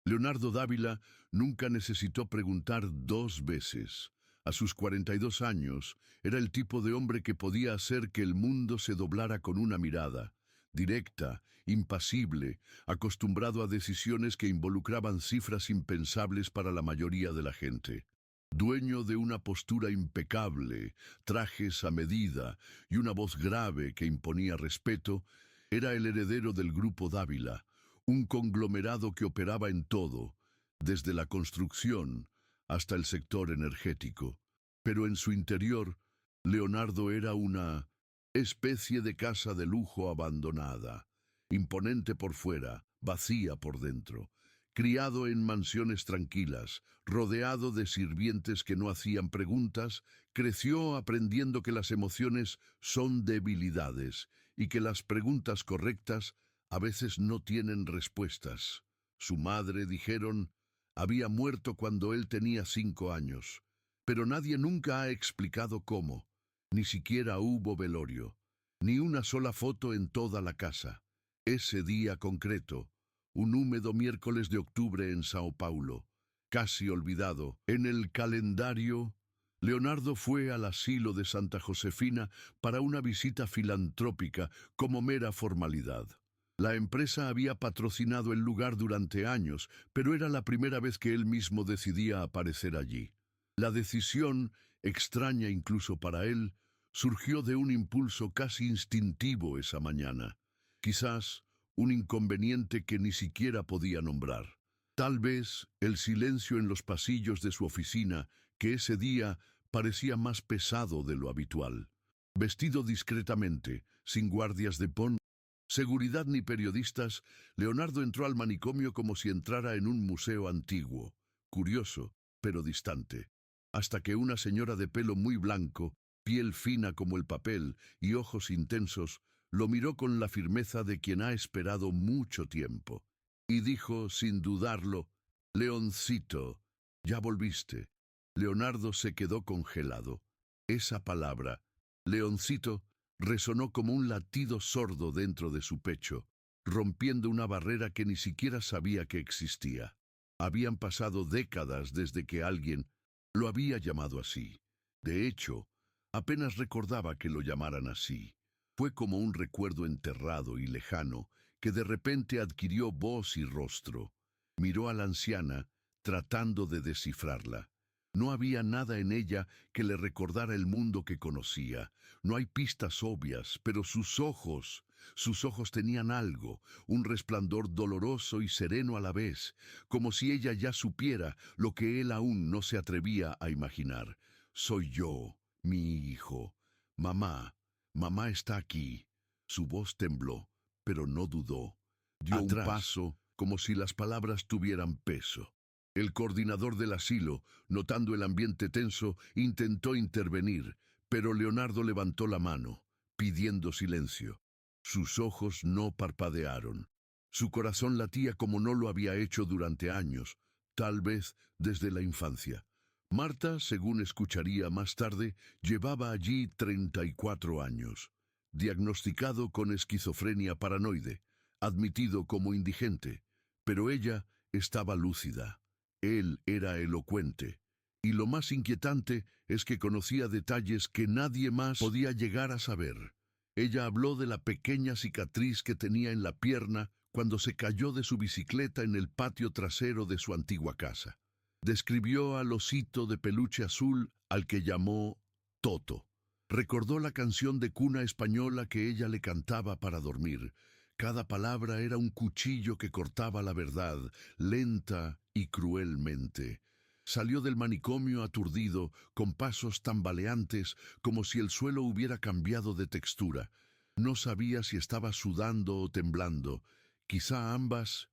Leonardo Dávila nunca necesitó preguntar dos veces. A sus 42 años, era el tipo de hombre que podía hacer que el mundo se doblara con una mirada, directa, impasible, acostumbrado a decisiones que involucraban cifras impensables para la mayoría de la gente. Dueño de una postura impecable, trajes a medida y una voz grave que imponía respeto, era el heredero del Grupo Dávila, un conglomerado que operaba en todo, desde la construcción hasta el sector energético. Pero en su interior, Leonardo era una especie de casa de lujo abandonada, imponente por fuera, vacía por dentro. Criado en mansiones tranquilas, rodeado de sirvientes que no hacían preguntas, creció aprendiendo que las emociones son debilidades y que las preguntas correctas a veces no tienen respuestas. Su madre, dijeron, había muerto cuando él tenía 5 años, pero nadie nunca ha explicado cómo. Ni siquiera hubo velorio, ni una sola foto en toda la casa. Ese día concreto, un húmedo miércoles de octubre en Sao Paulo, casi olvidado, en el calendario, Leonardo fue al asilo de Santa Josefina para una visita filantrópica como mera formalidad. La empresa había patrocinado el lugar durante años, pero era la primera vez que él mismo decidía aparecer allí. La decisión, extraña incluso para él, surgió de un impulso casi instintivo esa mañana. Quizás un inconveniente que ni siquiera podía nombrar. Tal vez el silencio en los pasillos de su oficina, que ese día parecía más pesado de lo habitual. Vestido discretamente, sin guardias de seguridad ni periodistas, Leonardo entró al manicomio como si entrara en un museo antiguo, curioso, pero distante, hasta que una señora de pelo muy blanco, piel fina como el papel y ojos intensos, lo miró con la firmeza de quien ha esperado mucho tiempo, y dijo, sin dudarlo, «Leoncito, ya volviste». Leonardo se quedó congelado. Esa palabra, «Leoncito», resonó como un latido sordo dentro de su pecho, rompiendo una barrera que ni siquiera sabía que existía. Habían pasado décadas desde que alguien lo había llamado así. De hecho, apenas recordaba que lo llamaran así. Fue como un recuerdo enterrado y lejano que de repente adquirió voz y rostro. Miró a la anciana, tratando de descifrarla. No había nada en ella que le recordara el mundo que conocía. No hay pistas obvias, pero sus ojos tenían algo, un resplandor doloroso y sereno a la vez, como si ella ya supiera lo que él aún no se atrevía a imaginar. Soy yo, mi hijo. Mamá, mamá está aquí. Su voz tembló, pero no dudó. Dio un paso, como si las palabras tuvieran peso. El coordinador del asilo, notando el ambiente tenso, intentó intervenir, pero Leonardo levantó la mano, pidiendo silencio. Sus ojos no parpadearon. Su corazón latía como no lo había hecho durante años, tal vez desde la infancia. Marta, según escucharía más tarde, llevaba allí 34 años. Diagnosticado con esquizofrenia paranoide, admitido como indigente, pero ella estaba lúcida. Él era elocuente, y lo más inquietante es que conocía detalles que nadie más podía llegar a saber. Ella habló de la pequeña cicatriz que tenía en la pierna cuando se cayó de su bicicleta en el patio trasero de su antigua casa. Describió al osito de peluche azul al que llamó Toto. Recordó la canción de cuna española que ella le cantaba para dormir. Cada palabra era un cuchillo que cortaba la verdad, lenta y cruelmente. Salió del manicomio aturdido, con pasos tambaleantes, como si el suelo hubiera cambiado de textura. No sabía si estaba sudando o temblando, quizá ambas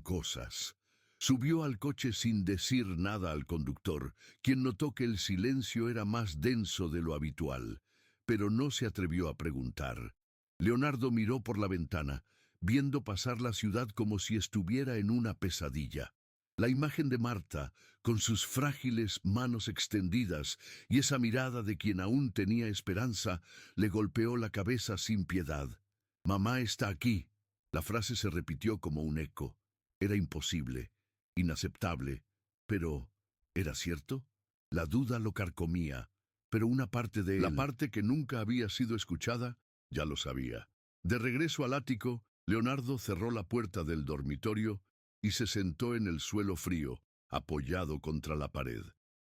cosas. Subió al coche sin decir nada al conductor, quien notó que el silencio era más denso de lo habitual, pero no se atrevió a preguntar. Leonardo miró por la ventana, viendo pasar la ciudad como si estuviera en una pesadilla. La imagen de Marta, con sus frágiles manos extendidas y esa mirada de quien aún tenía esperanza, le golpeó la cabeza sin piedad. «Mamá está aquí». La frase se repitió como un eco. Era imposible. inaceptable. Pero, ¿era cierto? La duda lo carcomía, pero una parte de él, la parte que nunca había sido escuchada, ya lo sabía. De regreso al ático, Leonardo cerró la puerta del dormitorio y se sentó en el suelo frío, apoyado contra la pared.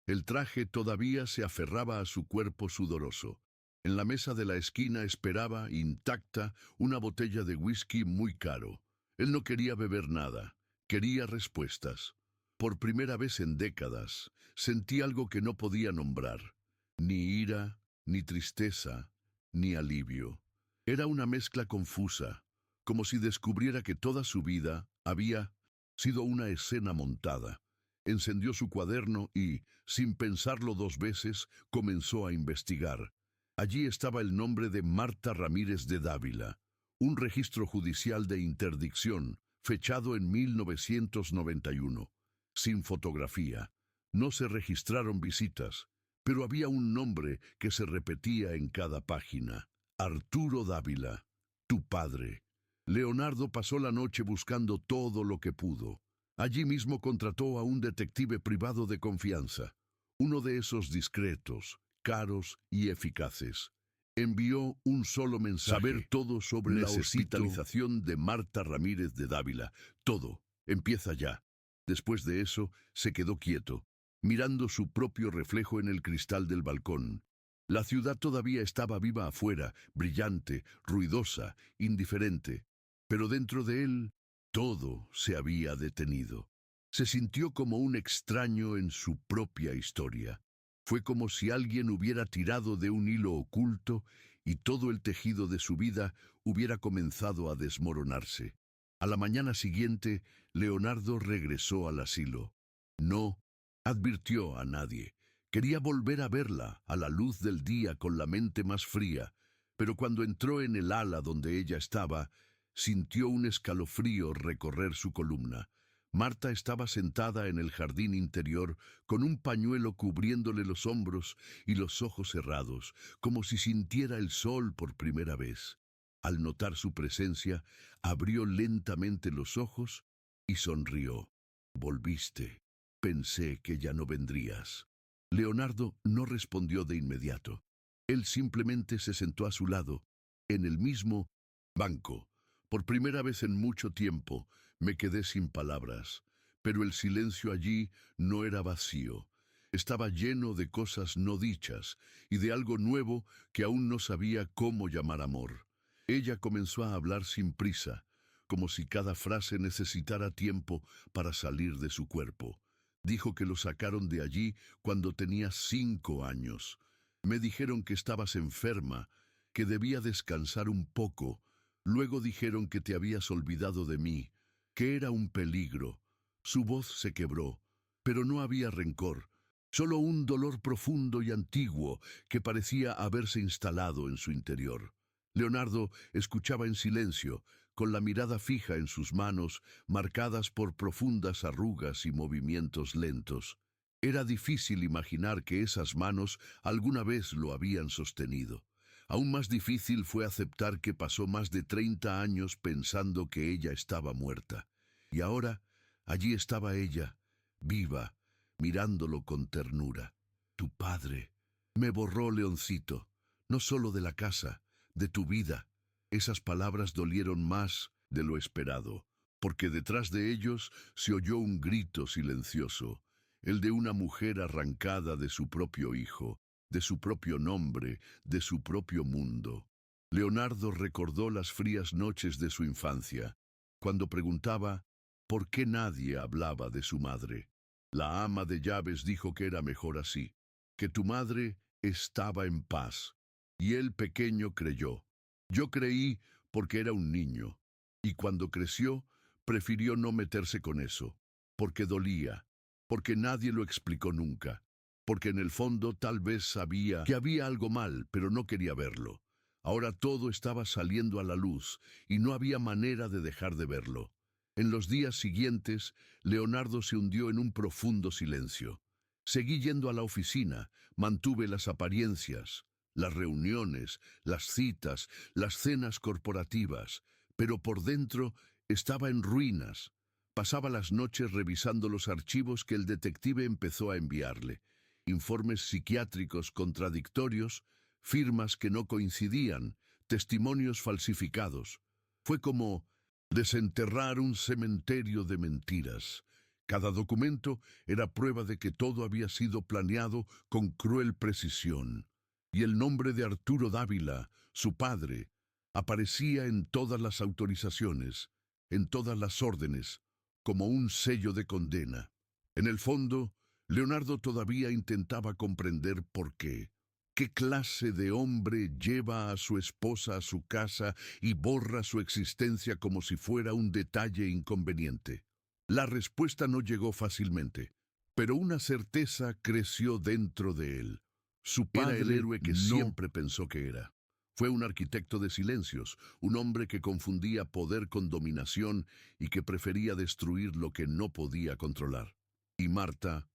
El traje todavía se aferraba a su cuerpo sudoroso. En la mesa de la esquina esperaba, intacta, una botella de whisky muy caro. Él no quería beber nada, quería respuestas. Por primera vez en décadas, sentí algo que no podía nombrar. Ni ira, ni tristeza, ni alivio. Era una mezcla confusa, como si descubriera que toda su vida había sido una escena montada. Encendió su cuaderno y, sin pensarlo dos veces, comenzó a investigar. Allí estaba el nombre de Marta Ramírez de Dávila, un registro judicial de interdicción, fechado en 1991, sin fotografía. No se registraron visitas, pero había un nombre que se repetía en cada página. Arturo Dávila, tu padre. Leonardo pasó la noche buscando todo lo que pudo. Allí mismo contrató a un detective privado de confianza, uno de esos discretos, caros y eficaces. Envió un solo mensaje: saber todo sobre la hospitalización de Marta Ramírez de Dávila. Todo. Empieza ya. Después de eso, se quedó quieto, mirando su propio reflejo en el cristal del balcón. La ciudad todavía estaba viva afuera, brillante, ruidosa, indiferente. Pero dentro de él, todo se había detenido. Se sintió como un extraño en su propia historia. Fue como si alguien hubiera tirado de un hilo oculto y todo el tejido de su vida hubiera comenzado a desmoronarse. A la mañana siguiente, Leonardo regresó al asilo. No advirtió a nadie. Quería volver a verla a la luz del día con la mente más fría, pero cuando entró en el ala donde ella estaba, sintió un escalofrío recorrer su columna. Marta estaba sentada en el jardín interior con un pañuelo cubriéndole los hombros y los ojos cerrados, como si sintiera el sol por primera vez. Al notar su presencia, abrió lentamente los ojos y sonrió. Volviste. Pensé que ya no vendrías. Leonardo no respondió de inmediato. Él simplemente se sentó a su lado, en el mismo banco. Por primera vez en mucho tiempo me quedé sin palabras, pero el silencio allí no era vacío. Estaba lleno de cosas no dichas y de algo nuevo que aún no sabía cómo llamar amor. Ella comenzó a hablar sin prisa, como si cada frase necesitara tiempo para salir de su cuerpo. Dijo que lo sacaron de allí cuando tenías 5 años. Me dijeron que estabas enferma, que debía descansar un poco. Luego dijeron que te habías olvidado de mí, que era un peligro. Su voz se quebró, pero no había rencor, solo un dolor profundo y antiguo que parecía haberse instalado en su interior. Leonardo escuchaba en silencio, con la mirada fija en sus manos, marcadas por profundas arrugas y movimientos lentos. Era difícil imaginar que esas manos alguna vez lo habían sostenido. Aún más difícil fue aceptar que pasó más de 30 años pensando que ella estaba muerta. Y ahora, allí estaba ella, viva, mirándolo con ternura. Tu padre. Me borró, Leoncito, no solo de la casa, de tu vida. Esas palabras dolieron más de lo esperado, porque detrás de ellos se oyó un grito silencioso, el de una mujer arrancada de su propio hijo, de su propio nombre, de su propio mundo. Leonardo recordó las frías noches de su infancia, cuando preguntaba por qué nadie hablaba de su madre. La ama de llaves dijo que era mejor así, que tu madre estaba en paz, y él pequeño creyó. Yo creí porque era un niño, y cuando creció, prefirió no meterse con eso, porque dolía, porque nadie lo explicó nunca, porque en el fondo tal vez sabía que había algo mal, pero no quería verlo. Ahora todo estaba saliendo a la luz, y no había manera de dejar de verlo. En los días siguientes, Leonardo se hundió en un profundo silencio. Seguí yendo a la oficina, mantuve las apariencias, las reuniones, las citas, las cenas corporativas, pero por dentro estaba en ruinas. Pasaba las noches revisando los archivos que el detective empezó a enviarle. Informes psiquiátricos contradictorios, firmas que no coincidían, testimonios falsificados. Fue como desenterrar un cementerio de mentiras. Cada documento era prueba de que todo había sido planeado con cruel precisión. Y el nombre de Arturo Dávila, su padre, aparecía en todas las autorizaciones, en todas las órdenes, como un sello de condena. En el fondo, Leonardo todavía intentaba comprender por qué. ¿Qué clase de hombre lleva a su esposa a su casa y borra su existencia como si fuera un detalle inconveniente? La respuesta no llegó fácilmente, pero una certeza creció dentro de él. Su padre era el héroe que siempre pensó que era. Fue un arquitecto de silencios, un hombre que confundía poder con dominación y que prefería destruir lo que no podía controlar. Y Marta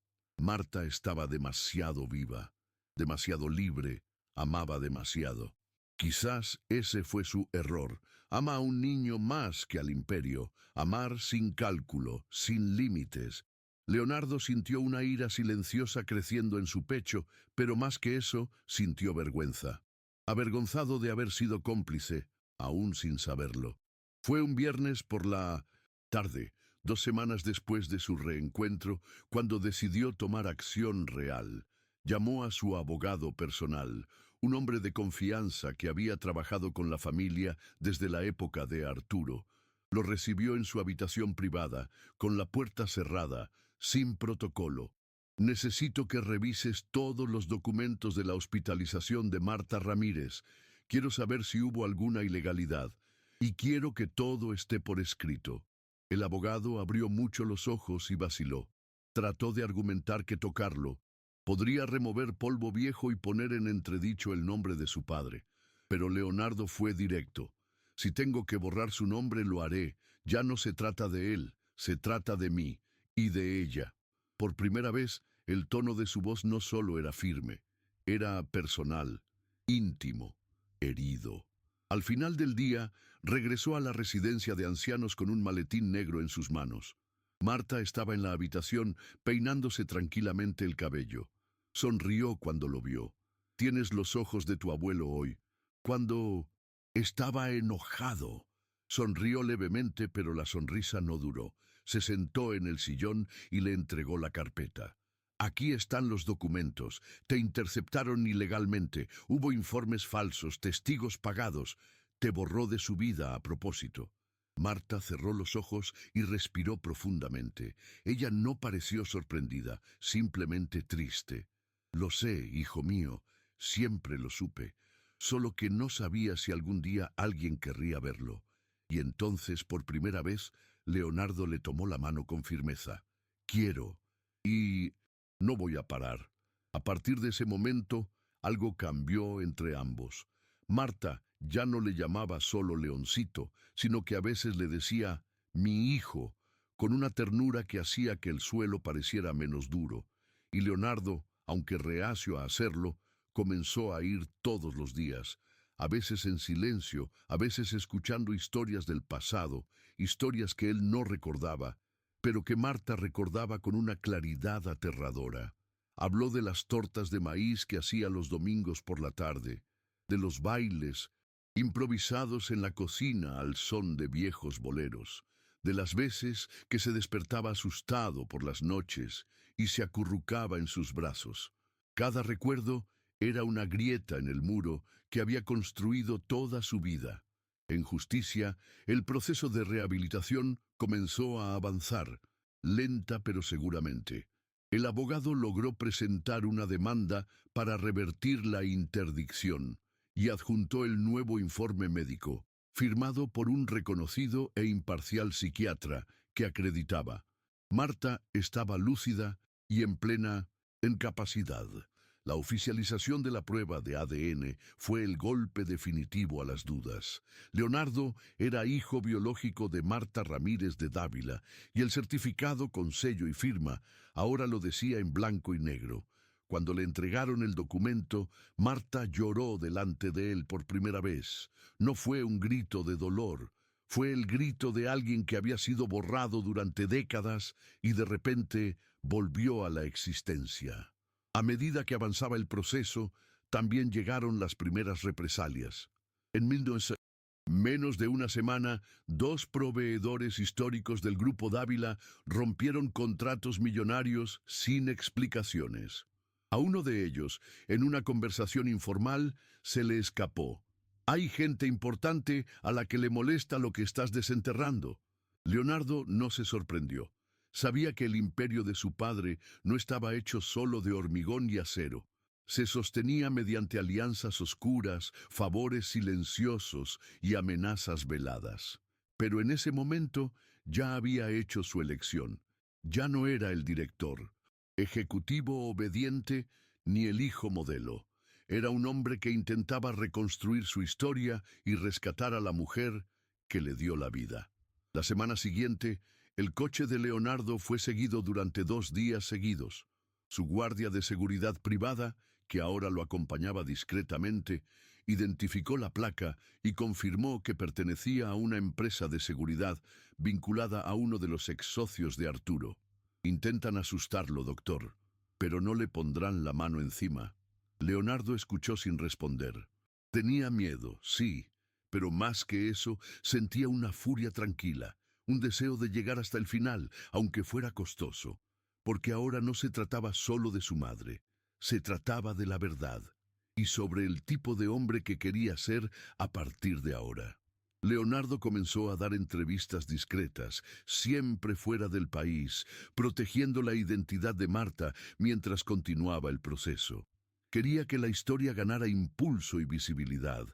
estaba demasiado viva, demasiado libre, amaba demasiado. Quizás ese fue su error. Ama a un niño más que al imperio, amar sin cálculo, sin límites. Leonardo sintió una ira silenciosa creciendo en su pecho, pero más que eso, sintió vergüenza. Avergonzado de haber sido cómplice, aún sin saberlo. Fue un viernes por la tarde, 2 semanas después de su reencuentro, cuando decidió tomar acción real. Llamó a su abogado personal, un hombre de confianza que había trabajado con la familia desde la época de Arturo. Lo recibió en su habitación privada, con la puerta cerrada, sin protocolo. Necesito que revises todos los documentos de la hospitalización de Marta Ramírez. Quiero saber si hubo alguna ilegalidad. Y quiero que todo esté por escrito. El abogado abrió mucho los ojos y vaciló. Trató de argumentar que tocarlo podría remover polvo viejo y poner en entredicho el nombre de su padre. Pero Leonardo fue directo. Si tengo que borrar su nombre, lo haré. Ya no se trata de él, se trata de mí y de ella. Por primera vez, el tono de su voz no solo era firme, era personal, íntimo, herido. Al final del día, regresó a la residencia de ancianos con un maletín negro en sus manos. Marta estaba en la habitación peinándose tranquilamente el cabello. Sonrió cuando lo vio. Tienes los ojos de tu abuelo hoy. Cuando estaba enojado. Sonrió levemente, pero la sonrisa no duró. Se sentó en el sillón y le entregó la carpeta. Aquí están los documentos. Te interceptaron ilegalmente. Hubo informes falsos, testigos pagados. Te borró de su vida a propósito. Marta cerró los ojos y respiró profundamente. Ella no pareció sorprendida, simplemente triste. Lo sé, hijo mío, siempre lo supe, solo que no sabía si algún día alguien querría verlo. Y entonces, por primera vez, Leonardo le tomó la mano con firmeza. Quiero. Y no voy a parar. A partir de ese momento, algo cambió entre ambos. Marta ya no le llamaba solo Leoncito, sino que a veces le decía mi hijo, con una ternura que hacía que el suelo pareciera menos duro. Y Leonardo, aunque reacio a hacerlo, comenzó a ir todos los días, a veces en silencio, a veces escuchando historias del pasado, historias que él no recordaba, pero que Marta recordaba con una claridad aterradora. Habló de las tortas de maíz que hacía los domingos por la tarde, de los bailes improvisados en la cocina al son de viejos boleros, de las veces que se despertaba asustado por las noches y se acurrucaba en sus brazos. Cada recuerdo era una grieta en el muro que había construido toda su vida. En justicia, el proceso de rehabilitación comenzó a avanzar, lenta pero seguramente. El abogado logró presentar una demanda para revertir la interdicción y adjuntó el nuevo informe médico, firmado por un reconocido e imparcial psiquiatra que acreditaba. Marta estaba lúcida y en plena capacidad. La oficialización de la prueba de ADN fue el golpe definitivo a las dudas. Leonardo era hijo biológico de Marta Ramírez de Dávila, y el certificado con sello y firma ahora lo decía en blanco y negro. Cuando le entregaron el documento, Marta lloró delante de él por primera vez. No fue un grito de dolor, Fue el grito de alguien que había sido borrado durante décadas y de repente volvió a la existencia. A medida que avanzaba el proceso, también llegaron las primeras represalias. En 1900 menos de una semana, dos proveedores históricos del Grupo Dávila rompieron contratos millonarios sin explicaciones. A uno de ellos, en una conversación informal, se le escapó: «Hay gente importante a la que le molesta lo que estás desenterrando». Leonardo no se sorprendió. Sabía que el imperio de su padre no estaba hecho solo de hormigón y acero. Se sostenía mediante alianzas oscuras, favores silenciosos y amenazas veladas. Pero en ese momento ya había hecho su elección. Ya no era el director, ejecutivo obediente, ni el hijo modelo. Era un hombre que intentaba reconstruir su historia y rescatar a la mujer que le dio la vida. La semana siguiente, el coche de Leonardo fue seguido durante 2 días seguidos. Su guardia de seguridad privada, que ahora lo acompañaba discretamente, identificó la placa y confirmó que pertenecía a una empresa de seguridad vinculada a uno de los ex socios de Arturo. «Intentan asustarlo, doctor, pero no le pondrán la mano encima». Leonardo escuchó sin responder. Tenía miedo, sí, pero más que eso, sentía una furia tranquila, un deseo de llegar hasta el final, aunque fuera costoso, porque ahora no se trataba solo de su madre. Se trataba de la verdad, y sobre el tipo de hombre que quería ser a partir de ahora. Leonardo comenzó a dar entrevistas discretas, siempre fuera del país, protegiendo la identidad de Marta mientras continuaba el proceso. Quería que la historia ganara impulso y visibilidad,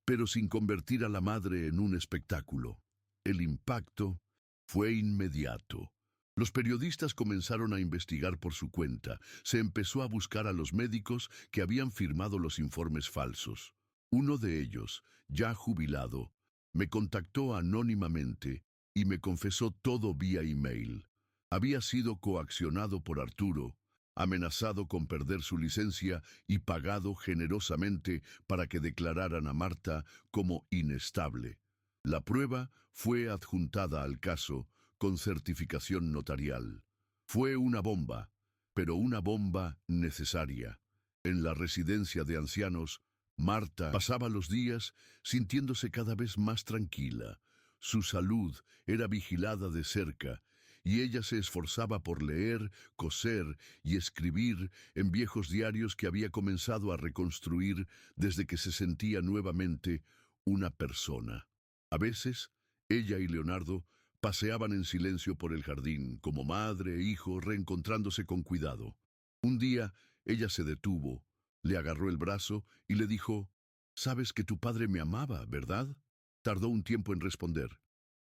pero sin convertir a la madre en un espectáculo. El impacto fue inmediato. Los periodistas comenzaron a investigar por su cuenta. Se empezó a buscar a los médicos que habían firmado los informes falsos. Uno de ellos, ya jubilado, me contactó anónimamente y me confesó todo vía email. Había sido coaccionado por Arturo, amenazado con perder su licencia y pagado generosamente para que declararan a Marta como inestable. La prueba fue adjuntada al caso con certificación notarial. Fue una bomba, pero una bomba necesaria. En la residencia de ancianos, Marta pasaba los días sintiéndose cada vez más tranquila. Su salud era vigilada de cerca, y ella se esforzaba por leer, coser y escribir en viejos diarios que había comenzado a reconstruir desde que se sentía nuevamente una persona. A veces, ella y Leonardo paseaban en silencio por el jardín, como madre e hijo reencontrándose con cuidado. Un día, ella se detuvo, le agarró el brazo y le dijo: «Sabes que tu padre me amaba, ¿verdad?». Tardó un tiempo en responder: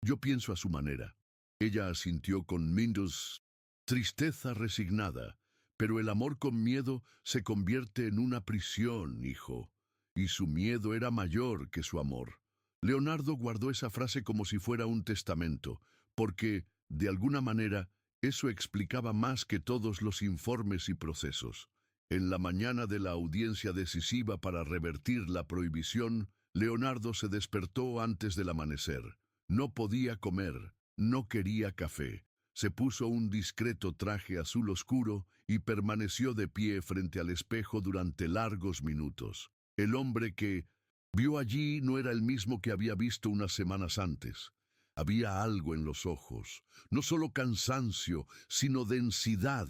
«Yo pienso a su manera». Ella asintió con tristeza resignada. «Pero el amor con miedo se convierte en una prisión, hijo. Y su miedo era mayor que su amor». Leonardo guardó esa frase como si fuera un testamento, porque, de alguna manera, eso explicaba más que todos los informes y procesos. En la mañana de la audiencia decisiva para revertir la prohibición, Leonardo se despertó antes del amanecer. No podía comer, no quería café. Se puso un discreto traje azul oscuro y permaneció de pie frente al espejo durante largos minutos. El hombre que vio allí no era el mismo que había visto unas semanas antes. Había algo en los ojos, no solo cansancio, sino densidad,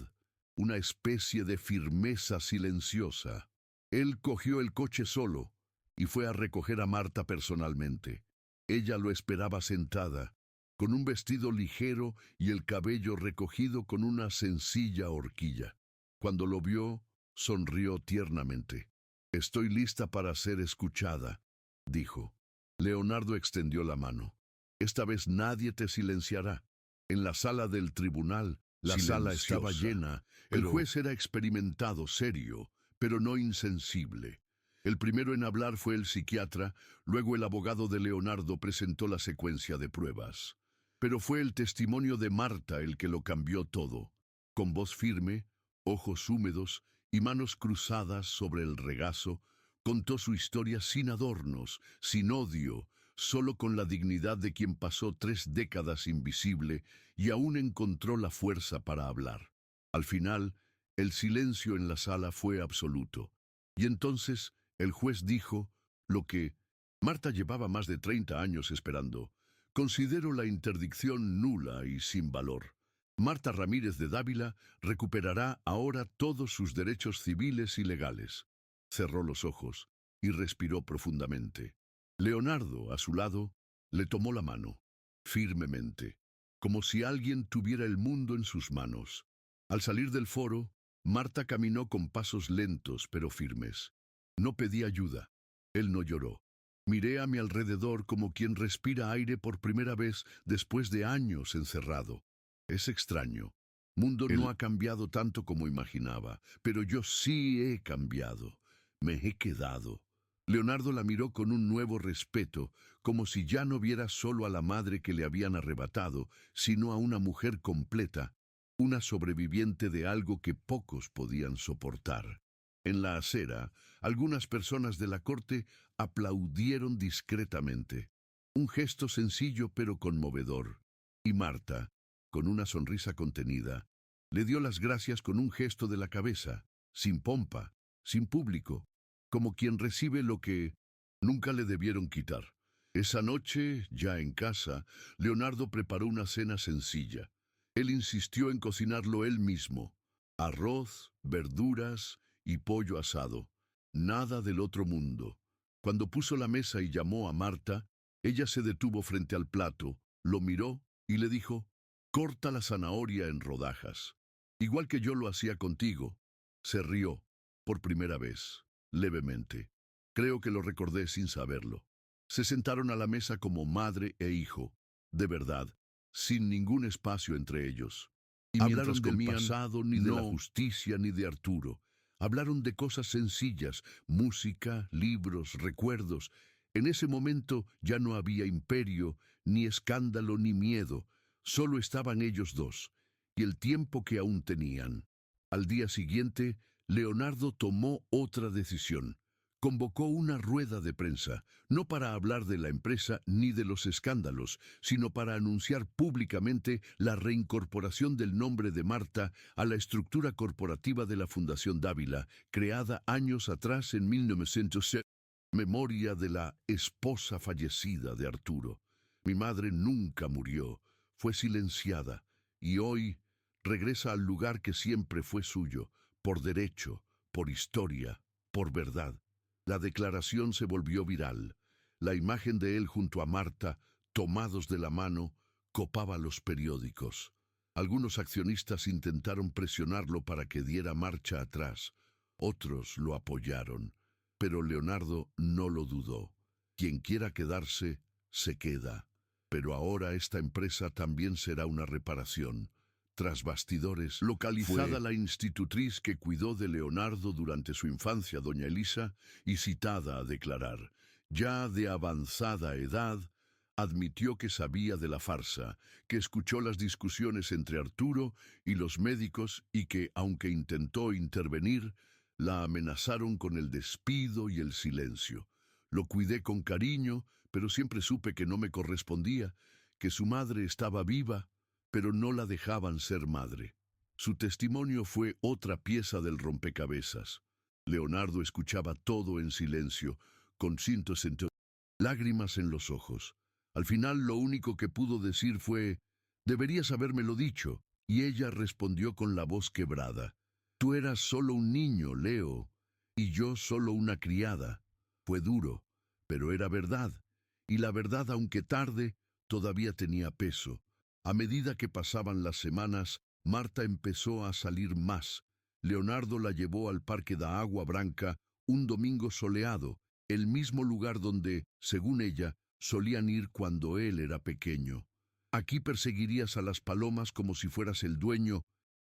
una especie de firmeza silenciosa. Él cogió el coche solo y fue a recoger a Marta personalmente. Ella lo esperaba sentada, con un vestido ligero y el cabello recogido con una sencilla horquilla. Cuando lo vio, sonrió tiernamente. «Estoy lista para ser escuchada», dijo. Leonardo extendió la mano. «Esta vez nadie te silenciará». En la sala del tribunal, la sala estaba llena. El juez era experimentado, serio, pero no insensible. El primero en hablar fue el psiquiatra, luego el abogado de Leonardo presentó la secuencia de pruebas. Pero fue el testimonio de Marta el que lo cambió todo. Con voz firme, ojos húmedos y manos cruzadas sobre el regazo, contó su historia sin adornos, sin odio, solo con la dignidad de quien pasó 3 décadas invisible y aún encontró la fuerza para hablar. Al final, el silencio en la sala fue absoluto. Y entonces el juez dijo lo que Marta llevaba más de 30 años esperando. Considero la interdicción nula y sin valor. Marta Ramírez de Dávila recuperará ahora todos sus derechos civiles y legales. Cerró los ojos y respiró profundamente. Leonardo, a su lado, le tomó la mano, firmemente, como si alguien tuviera el mundo en sus manos. Al salir del foro, Marta caminó con pasos lentos pero firmes. No pedí ayuda. Él no lloró. Miré a mi alrededor como quien respira aire por primera vez después de años encerrado. Es extraño. Mundo no ha cambiado tanto como imaginaba, pero yo sí he cambiado. Me he quedado. Leonardo la miró con un nuevo respeto, como si ya no viera solo a la madre que le habían arrebatado, sino a una mujer completa, una sobreviviente de algo que pocos podían soportar. En la acera, algunas personas de la corte aplaudieron discretamente. Un gesto sencillo pero conmovedor. Y Marta, con una sonrisa contenida, le dio las gracias con un gesto de la cabeza, sin pompa, sin público, como quien recibe lo que nunca le debieron quitar. Esa noche, ya en casa, Leonardo preparó una cena sencilla. Él insistió en cocinarlo él mismo. Arroz, verduras y pollo asado. Nada del otro mundo. Cuando puso la mesa y llamó a Marta, ella se detuvo frente al plato, lo miró y le dijo: «Corta la zanahoria en rodajas, igual que yo lo hacía contigo». Se rió, por primera vez, levemente. Creo que lo recordé sin saberlo. Se sentaron a la mesa como madre e hijo, de verdad, sin ningún espacio entre ellos. Y hablaron del pasado, ni de la justicia, ni de Arturo. Hablaron de cosas sencillas, música, libros, recuerdos. En ese momento ya no había imperio, ni escándalo, ni miedo. Solo estaban ellos dos, y el tiempo que aún tenían. Al día siguiente, Leonardo tomó otra decisión. Convocó una rueda de prensa, no para hablar de la empresa ni de los escándalos, sino para anunciar públicamente la reincorporación del nombre de Marta a la estructura corporativa de la Fundación Dávila, creada años atrás en 1907. Memoria de la esposa fallecida de Arturo. Mi madre nunca murió, fue silenciada, y hoy regresa al lugar que siempre fue suyo, por derecho, por historia, por verdad. La declaración se volvió viral. La imagen de él junto a Marta, tomados de la mano, copaba los periódicos. Algunos accionistas intentaron presionarlo para que diera marcha atrás. Otros lo apoyaron. Pero Leonardo no lo dudó. Quien quiera quedarse, se queda. Pero ahora esta empresa también será una reparación. Tras bastidores, localizada la institutriz que cuidó de Leonardo durante su infancia, doña Elisa, y citada a declarar, ya de avanzada edad, admitió que sabía de la farsa, que escuchó las discusiones entre Arturo y los médicos y que, aunque intentó intervenir, la amenazaron con el despido y el silencio. Lo cuidé con cariño, pero siempre supe que no me correspondía, que su madre estaba viva, pero no la dejaban ser madre. Su testimonio fue otra pieza del rompecabezas. Leonardo escuchaba todo en silencio, con cintos entre lágrimas en los ojos. Al final lo único que pudo decir fue: «Deberías habérmelo dicho», y ella respondió con la voz quebrada: «Tú eras solo un niño, Leo, y yo solo una criada». Fue duro, pero era verdad, y la verdad, aunque tarde, todavía tenía peso. A medida que pasaban las semanas, Marta empezó a salir más. Leonardo la llevó al Parque da Agua Branca un domingo soleado, el mismo lugar donde, según ella, solían ir cuando él era pequeño. «Aquí perseguirías a las palomas como si fueras el dueño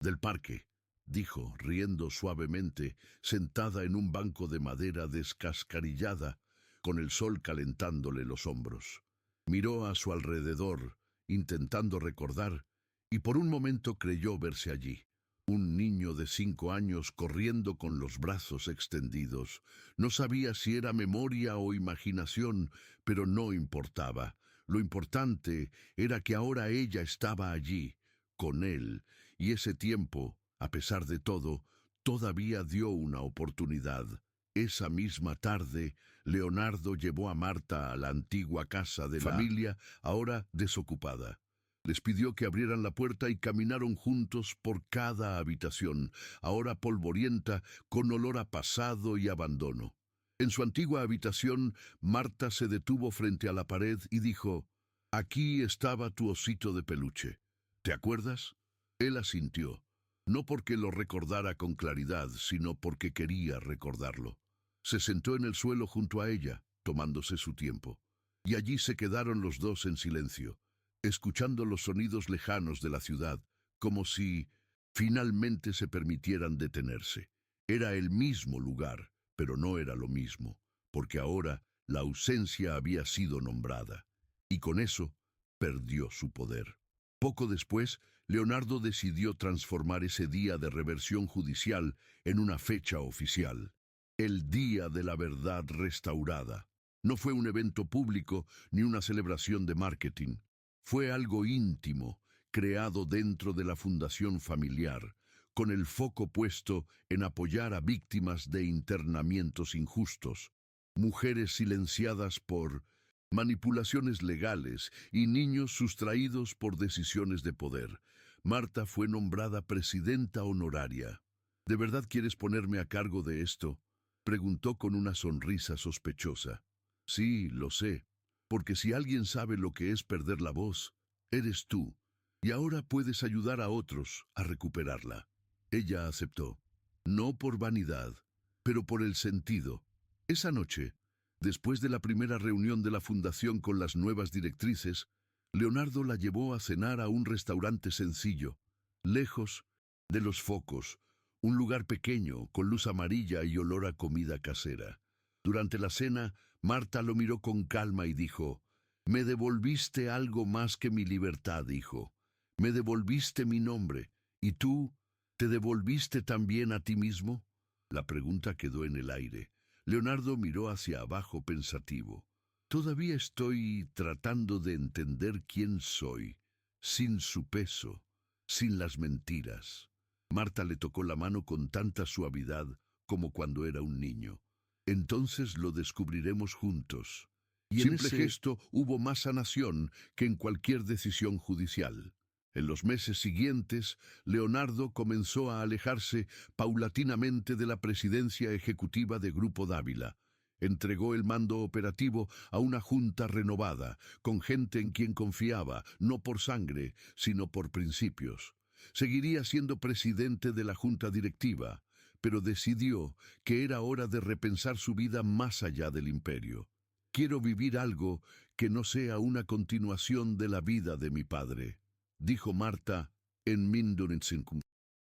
del parque», dijo, riendo suavemente, sentada en un banco de madera descascarillada, con el sol calentándole los hombros. Miró a su alrededor, intentando recordar, y por un momento creyó verse allí. Un niño niño de 5 años corriendo con los brazos extendidos. No sabía si era memoria o imaginación, pero no importaba. Lo importante era que ahora ella estaba allí, con él, y ese tiempo, a pesar de todo, todavía dio una oportunidad. Esa misma tarde, Leonardo llevó a Marta a la antigua casa de la familia, ahora desocupada. Les pidió que abrieran la puerta y caminaron juntos por cada habitación, ahora polvorienta, con olor a pasado y abandono. En su antigua habitación, Marta se detuvo frente a la pared y dijo: «Aquí estaba tu osito de peluche. ¿Te acuerdas?». Él asintió, no porque lo recordara con claridad, sino porque quería recordarlo. Se sentó en el suelo junto a ella, tomándose su tiempo, y allí se quedaron los dos en silencio, escuchando los sonidos lejanos de la ciudad, como si finalmente se permitieran detenerse. Era el mismo lugar, pero no era lo mismo, porque ahora la ausencia había sido nombrada, y con eso perdió su poder. Poco después, Leonardo decidió transformar ese día de reversión judicial en una fecha oficial. El Día de la Verdad Restaurada. No fue un evento público ni una celebración de marketing. Fue algo íntimo, creado dentro de la fundación familiar, con el foco puesto en apoyar a víctimas de internamientos injustos, mujeres silenciadas por manipulaciones legales y niños sustraídos por decisiones de poder. Marta fue nombrada presidenta honoraria. ¿De verdad quieres ponerme a cargo de esto?, preguntó con una sonrisa sospechosa. Sí, lo sé, porque si alguien sabe lo que es perder la voz, eres tú, y ahora puedes ayudar a otros a recuperarla. Ella aceptó, no por vanidad, pero por el sentido. Esa noche, después de la primera reunión de la fundación con las nuevas directrices, Leonardo la llevó a cenar a un restaurante sencillo, lejos de los focos, un lugar pequeño, con luz amarilla y olor a comida casera. Durante la cena, Marta lo miró con calma y dijo: «Me devolviste algo más que mi libertad, hijo. Me devolviste mi nombre. ¿Y tú, te devolviste también a ti mismo?». La pregunta quedó en el aire. Leonardo miró hacia abajo pensativo. Todavía estoy tratando de entender quién soy, sin su peso, sin las mentiras. Marta le tocó la mano con tanta suavidad como cuando era un niño. Entonces lo descubriremos juntos. Y en ese gesto hubo más sanación que en cualquier decisión judicial. En los meses siguientes, Leonardo comenzó a alejarse paulatinamente de la presidencia ejecutiva de Grupo Dávila. Entregó el mando operativo a una junta renovada, con gente en quien confiaba, no por sangre, sino por principios. Seguiría siendo presidente de la junta directiva, pero decidió que era hora de repensar su vida más allá del imperio. «Quiero vivir algo que no sea una continuación de la vida de mi padre», dijo Marta en Mindonitzingum,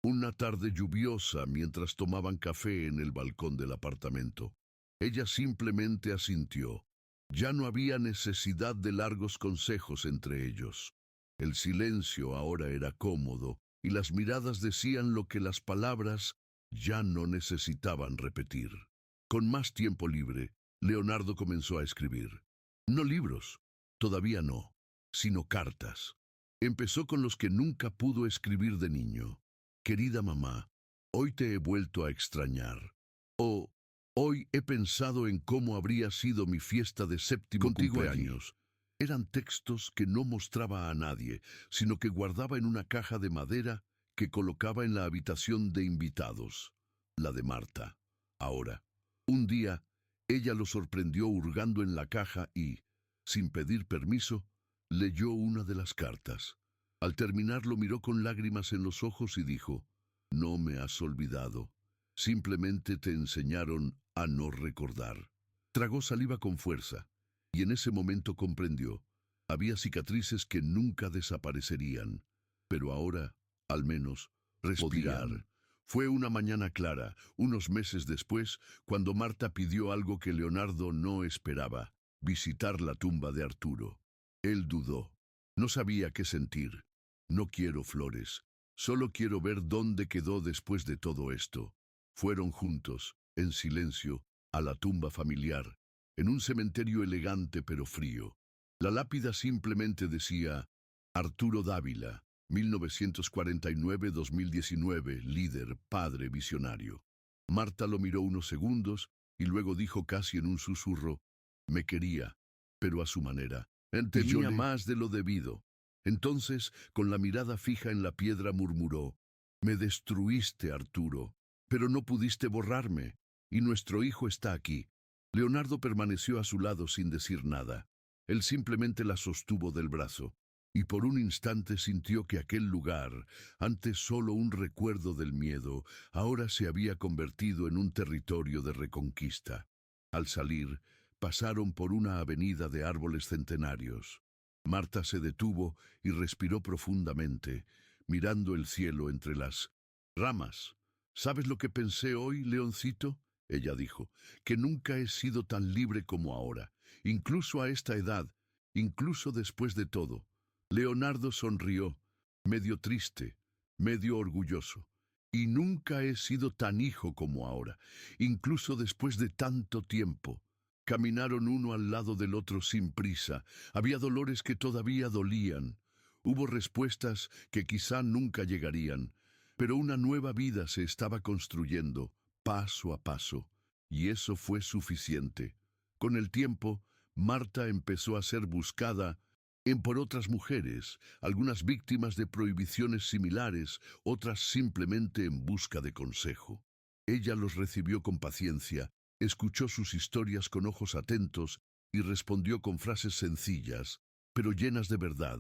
una tarde lluviosa mientras tomaban café en el balcón del apartamento. Ella simplemente asintió. Ya no había necesidad de largos consejos entre ellos. El silencio ahora era cómodo y las miradas decían lo que las palabras ya no necesitaban repetir. Con más tiempo libre, Leonardo comenzó a escribir. No libros, todavía no, sino cartas. Empezó con los que nunca pudo escribir de niño. «Querida mamá, hoy te he vuelto a extrañar». O «Hoy he pensado en cómo habría sido mi fiesta de séptimo cumpleaños». Eran textos que no mostraba a nadie, sino que guardaba en una caja de madera que colocaba en la habitación de invitados, la de Marta. Ahora, un día, ella lo sorprendió hurgando en la caja y, sin pedir permiso, leyó una de las cartas. Al terminar lo miró con lágrimas en los ojos y dijo: «No me has olvidado. Simplemente te enseñaron a no recordar». Tragó saliva con fuerza, y en ese momento comprendió. Había cicatrices que nunca desaparecerían, pero ahora, al menos, respirar. Fue una mañana clara, unos meses después, cuando Marta pidió algo que Leonardo no esperaba: visitar la tumba de Arturo. Él dudó. No sabía qué sentir. «No quiero flores, Solo quiero ver dónde quedó después de todo esto. Fueron juntos, en silencio, a la tumba familiar, en un cementerio elegante pero frío. La lápida simplemente decía, Arturo Dávila, 1949-2019, líder, padre, visionario. Marta lo miró unos segundos y luego dijo casi en un susurro, me quería, pero a su manera. Tenía más de lo debido. Entonces, con la mirada fija en la piedra, murmuró, me destruiste, Arturo, pero no pudiste borrarme, y nuestro hijo está aquí. Leonardo permaneció a su lado sin decir nada. Él simplemente la sostuvo del brazo, y por un instante sintió que aquel lugar, antes solo un recuerdo del miedo, ahora se había convertido en un territorio de reconquista. Al salir, pasaron por una avenida de árboles centenarios. Marta se detuvo y respiró profundamente, mirando el cielo entre las ramas. ¿Sabes lo que pensé hoy, Leoncito? Ella dijo, que nunca he sido tan libre como ahora, incluso a esta edad, incluso después de todo. Leonardo sonrió, medio triste, medio orgulloso. Y nunca he sido tan hijo como ahora, incluso después de tanto tiempo. Caminaron uno al lado del otro sin prisa. Había dolores que todavía dolían. Hubo respuestas que quizá nunca llegarían, pero una nueva vida se estaba construyendo, paso a paso, y eso fue suficiente. Con el tiempo, Marta empezó a ser buscada por otras mujeres, algunas víctimas de prohibiciones similares, otras simplemente en busca de consejo. Ella los recibió con paciencia, escuchó sus historias con ojos atentos y respondió con frases sencillas, pero llenas de verdad.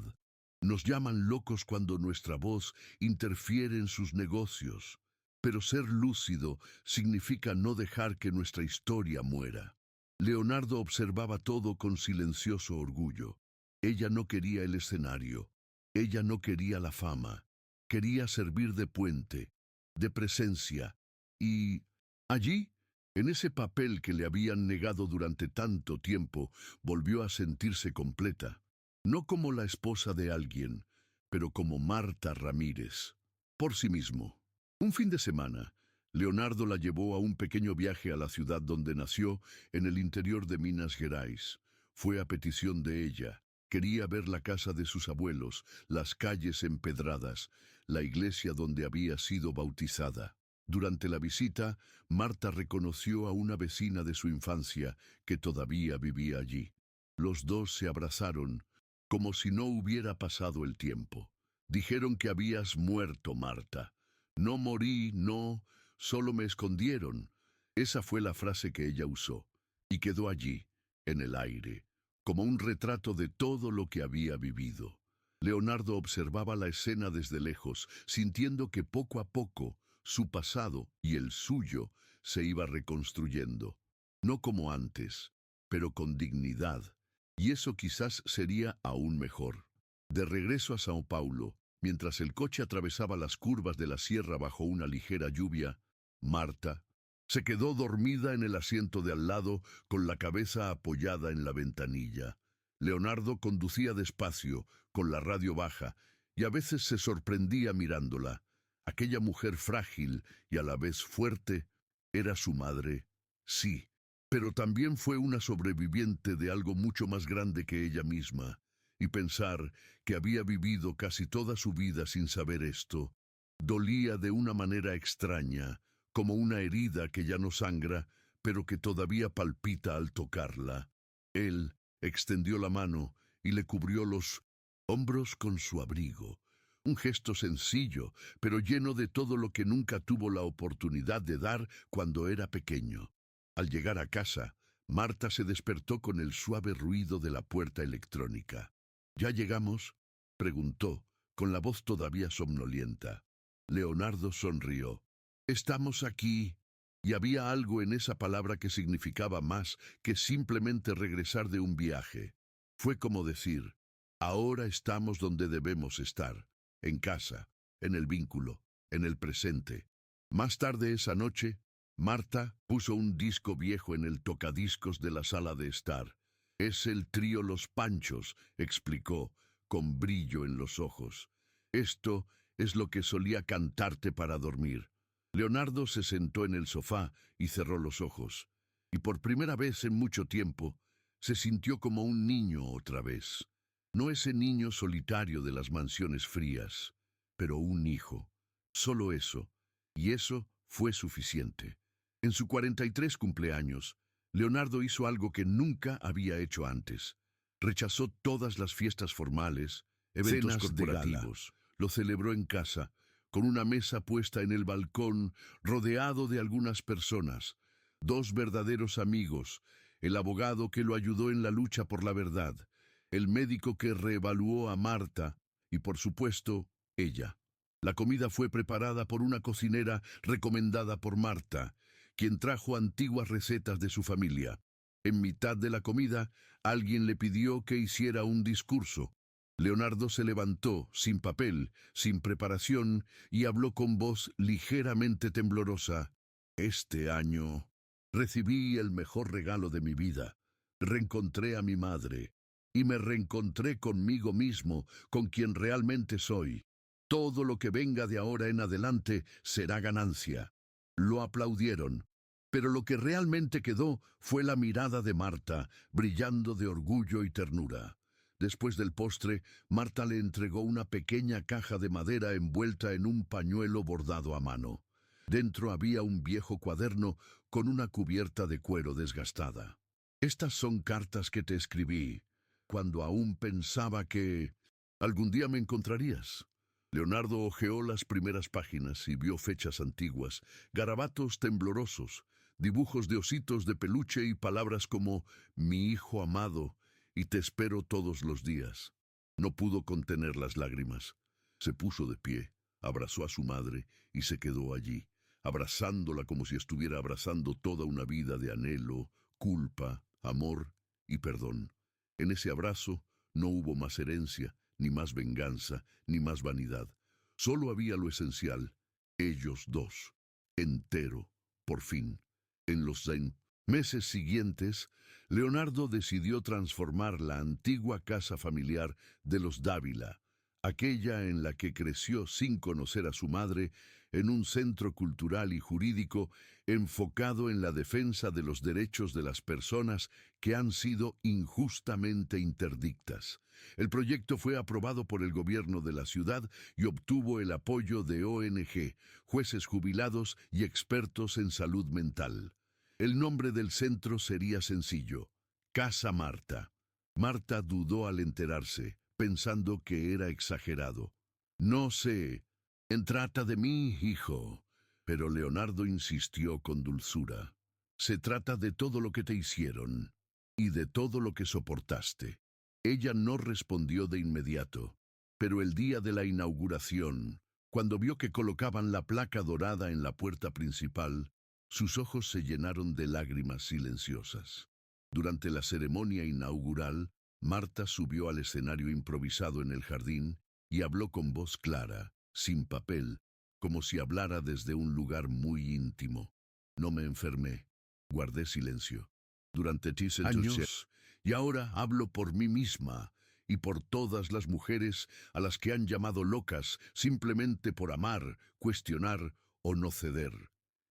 Nos llaman locos cuando nuestra voz interfiere en sus negocios, pero ser lúcido significa no dejar que nuestra historia muera. Leonardo observaba todo con silencioso orgullo. Ella no quería el escenario, ella no quería la fama, quería servir de puente, de presencia, y allí, en ese papel que le habían negado durante tanto tiempo, volvió a sentirse completa, no como la esposa de alguien, pero como Marta Ramírez, por sí mismo. Un fin de semana, Leonardo la llevó a un pequeño viaje a la ciudad donde nació, en el interior de Minas Gerais. Fue a petición de ella. Quería ver la casa de sus abuelos, las calles empedradas, la iglesia donde había sido bautizada. Durante la visita, Marta reconoció a una vecina de su infancia que todavía vivía allí. Los dos se abrazaron, como si no hubiera pasado el tiempo. Dijeron que habías muerto, Marta. No morí, no, solo me escondieron. Esa fue la frase que ella usó, y quedó allí, en el aire, como un retrato de todo lo que había vivido. Leonardo observaba la escena desde lejos, sintiendo que poco a poco su pasado y el suyo se iba reconstruyendo. No como antes, pero con dignidad. Y eso quizás sería aún mejor. De regreso a Sao Paulo, mientras el coche atravesaba las curvas de la sierra bajo una ligera lluvia, Marta se quedó dormida en el asiento de al lado, con la cabeza apoyada en la ventanilla. Leonardo conducía despacio, con la radio baja, y a veces se sorprendía mirándola. Aquella mujer frágil y a la vez fuerte era su madre, sí, pero también fue una sobreviviente de algo mucho más grande que ella misma. Y pensar que había vivido casi toda su vida sin saber esto, dolía de una manera extraña, como una herida que ya no sangra, pero que todavía palpita al tocarla. Él extendió la mano y le cubrió los hombros con su abrigo. Un gesto sencillo, pero lleno de todo lo que nunca tuvo la oportunidad de dar cuando era pequeño. Al llegar a casa, Marta se despertó con el suave ruido de la puerta electrónica. ¿Ya llegamos?, preguntó, con la voz todavía somnolienta. Leonardo sonrió. Estamos aquí. Y había algo en esa palabra que significaba más que simplemente regresar de un viaje. Fue como decir, ahora estamos donde debemos estar, en casa, en el vínculo, en el presente. Más tarde esa noche, Marta puso un disco viejo en el tocadiscos de la sala de estar. Es el trío Los Panchos, explicó, con brillo en los ojos. Esto es lo que solía cantarte para dormir. Leonardo se sentó en el sofá y cerró los ojos, y por primera vez en mucho tiempo se sintió como un niño otra vez. No ese niño solitario de las mansiones frías, pero un hijo. Solo eso, y eso fue suficiente. En su 43 cumpleaños, Leonardo hizo algo que nunca había hecho antes. Rechazó todas las fiestas formales, eventos corporativos. Lo celebró en casa, con una mesa puesta en el balcón, rodeado de algunas personas, dos verdaderos amigos, el abogado que lo ayudó en la lucha por la verdad, el médico que reevaluó a Marta y, por supuesto, ella. La comida fue preparada por una cocinera recomendada por Marta, quien trajo antiguas recetas de su familia. En mitad de la comida, alguien le pidió que hiciera un discurso. Leonardo se levantó, sin papel, sin preparación, y habló con voz ligeramente temblorosa. Este año recibí el mejor regalo de mi vida. Reencontré a mi madre, y me reencontré conmigo mismo, con quien realmente soy. Todo lo que venga de ahora en adelante será ganancia. Lo aplaudieron, pero lo que realmente quedó fue la mirada de Marta, brillando de orgullo y ternura. Después del postre, Marta le entregó una pequeña caja de madera envuelta en un pañuelo bordado a mano. Dentro había un viejo cuaderno con una cubierta de cuero desgastada. Estas son cartas que te escribí, cuando aún pensaba que algún día me encontrarías. Leonardo hojeó las primeras páginas y vio fechas antiguas, garabatos temblorosos, dibujos de ositos de peluche y palabras como «mi hijo amado» y «te espero todos los días». No pudo contener las lágrimas. Se puso de pie, abrazó a su madre y se quedó allí, abrazándola como si estuviera abrazando toda una vida de anhelo, culpa, amor y perdón. En ese abrazo no hubo más herencia, ni más venganza, ni más vanidad. Solo había lo esencial, ellos dos, entero, por fin. En los meses siguientes, Leonardo decidió transformar la antigua casa familiar de los Dávila, aquella en la que creció sin conocer a su madre, en un centro cultural y jurídico enfocado en la defensa de los derechos de las personas que han sido injustamente interdictas. El proyecto fue aprobado por el gobierno de la ciudad y obtuvo el apoyo de ONG, jueces jubilados y expertos en salud mental. El nombre del centro sería sencillo: Casa Marta. Marta dudó al enterarse, pensando que era exagerado. No sé, trata de mí, hijo. Pero Leonardo insistió con dulzura. Se trata de todo lo que te hicieron y de todo lo que soportaste. Ella no respondió de inmediato, pero el día de la inauguración, cuando vio que colocaban la placa dorada en la puerta principal, sus ojos se llenaron de lágrimas silenciosas. Durante la ceremonia inaugural, Marta subió al escenario improvisado en el jardín y habló con voz clara, sin papel, como si hablara desde un lugar muy íntimo. No me enfermé, guardé silencio. Durante años, y ahora hablo por mí misma y por todas las mujeres a las que han llamado locas simplemente por amar, cuestionar o no ceder.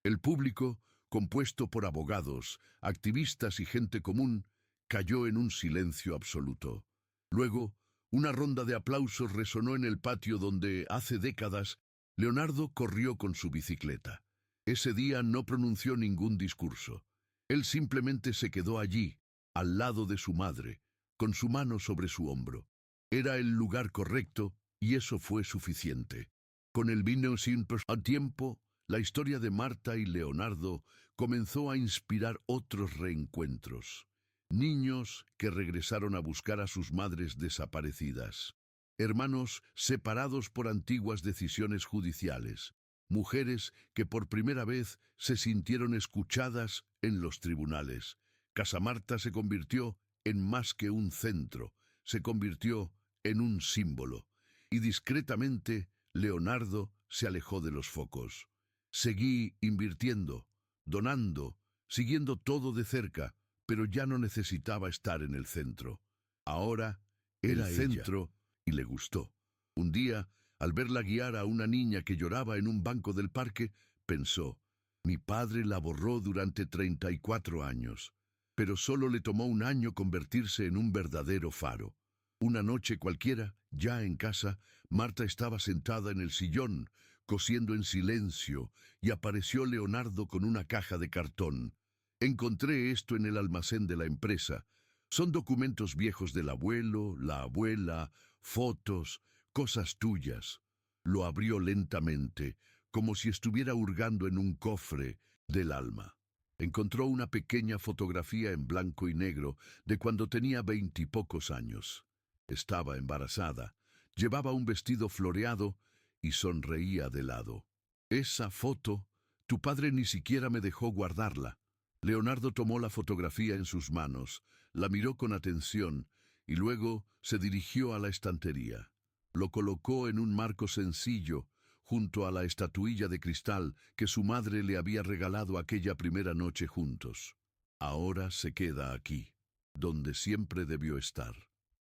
El público, compuesto por abogados, activistas y gente común, cayó en un silencio absoluto. Luego, una ronda de aplausos resonó en el patio donde, hace décadas, Leonardo corrió con su bicicleta. Ese día no pronunció ningún discurso. Él simplemente se quedó allí, al lado de su madre, con su mano sobre su hombro. Era el lugar correcto y eso fue suficiente. Con el vino sin al tiempo, la historia de Marta y Leonardo comenzó a inspirar otros reencuentros. Niños que regresaron a buscar a sus madres desaparecidas. Hermanos separados por antiguas decisiones judiciales. Mujeres que por primera vez se sintieron escuchadas en los tribunales. Casa Marta se convirtió en más que un centro, se convirtió en un símbolo. Y discretamente, Leonardo se alejó de los focos. Seguí invirtiendo, donando, siguiendo todo de cerca, pero ya no necesitaba estar en el centro. Ahora era el centro y le gustó. Un día, Al verla guiar a una niña que lloraba en un banco del parque, pensó, mi padre la borró durante 34 años, pero solo le tomó un año convertirse en un verdadero faro. Una noche cualquiera, ya en casa, Marta estaba sentada en el sillón, cosiendo en silencio, y apareció Leonardo con una caja de cartón. Encontré esto en el almacén de la empresa. Son documentos viejos del abuelo, la abuela, fotos, cosas tuyas. Lo abrió lentamente, como si estuviera hurgando en un cofre del alma. Encontró una pequeña fotografía en blanco y negro de cuando tenía 20 y pocos años. Estaba embarazada, llevaba un vestido floreado y sonreía de lado. Esa foto, tu padre ni siquiera me dejó guardarla. Leonardo tomó la fotografía en sus manos, la miró con atención y luego se dirigió a la estantería. Lo colocó en un marco sencillo, junto a la estatuilla de cristal que su madre le había regalado aquella primera noche juntos. Ahora se queda aquí, donde siempre debió estar.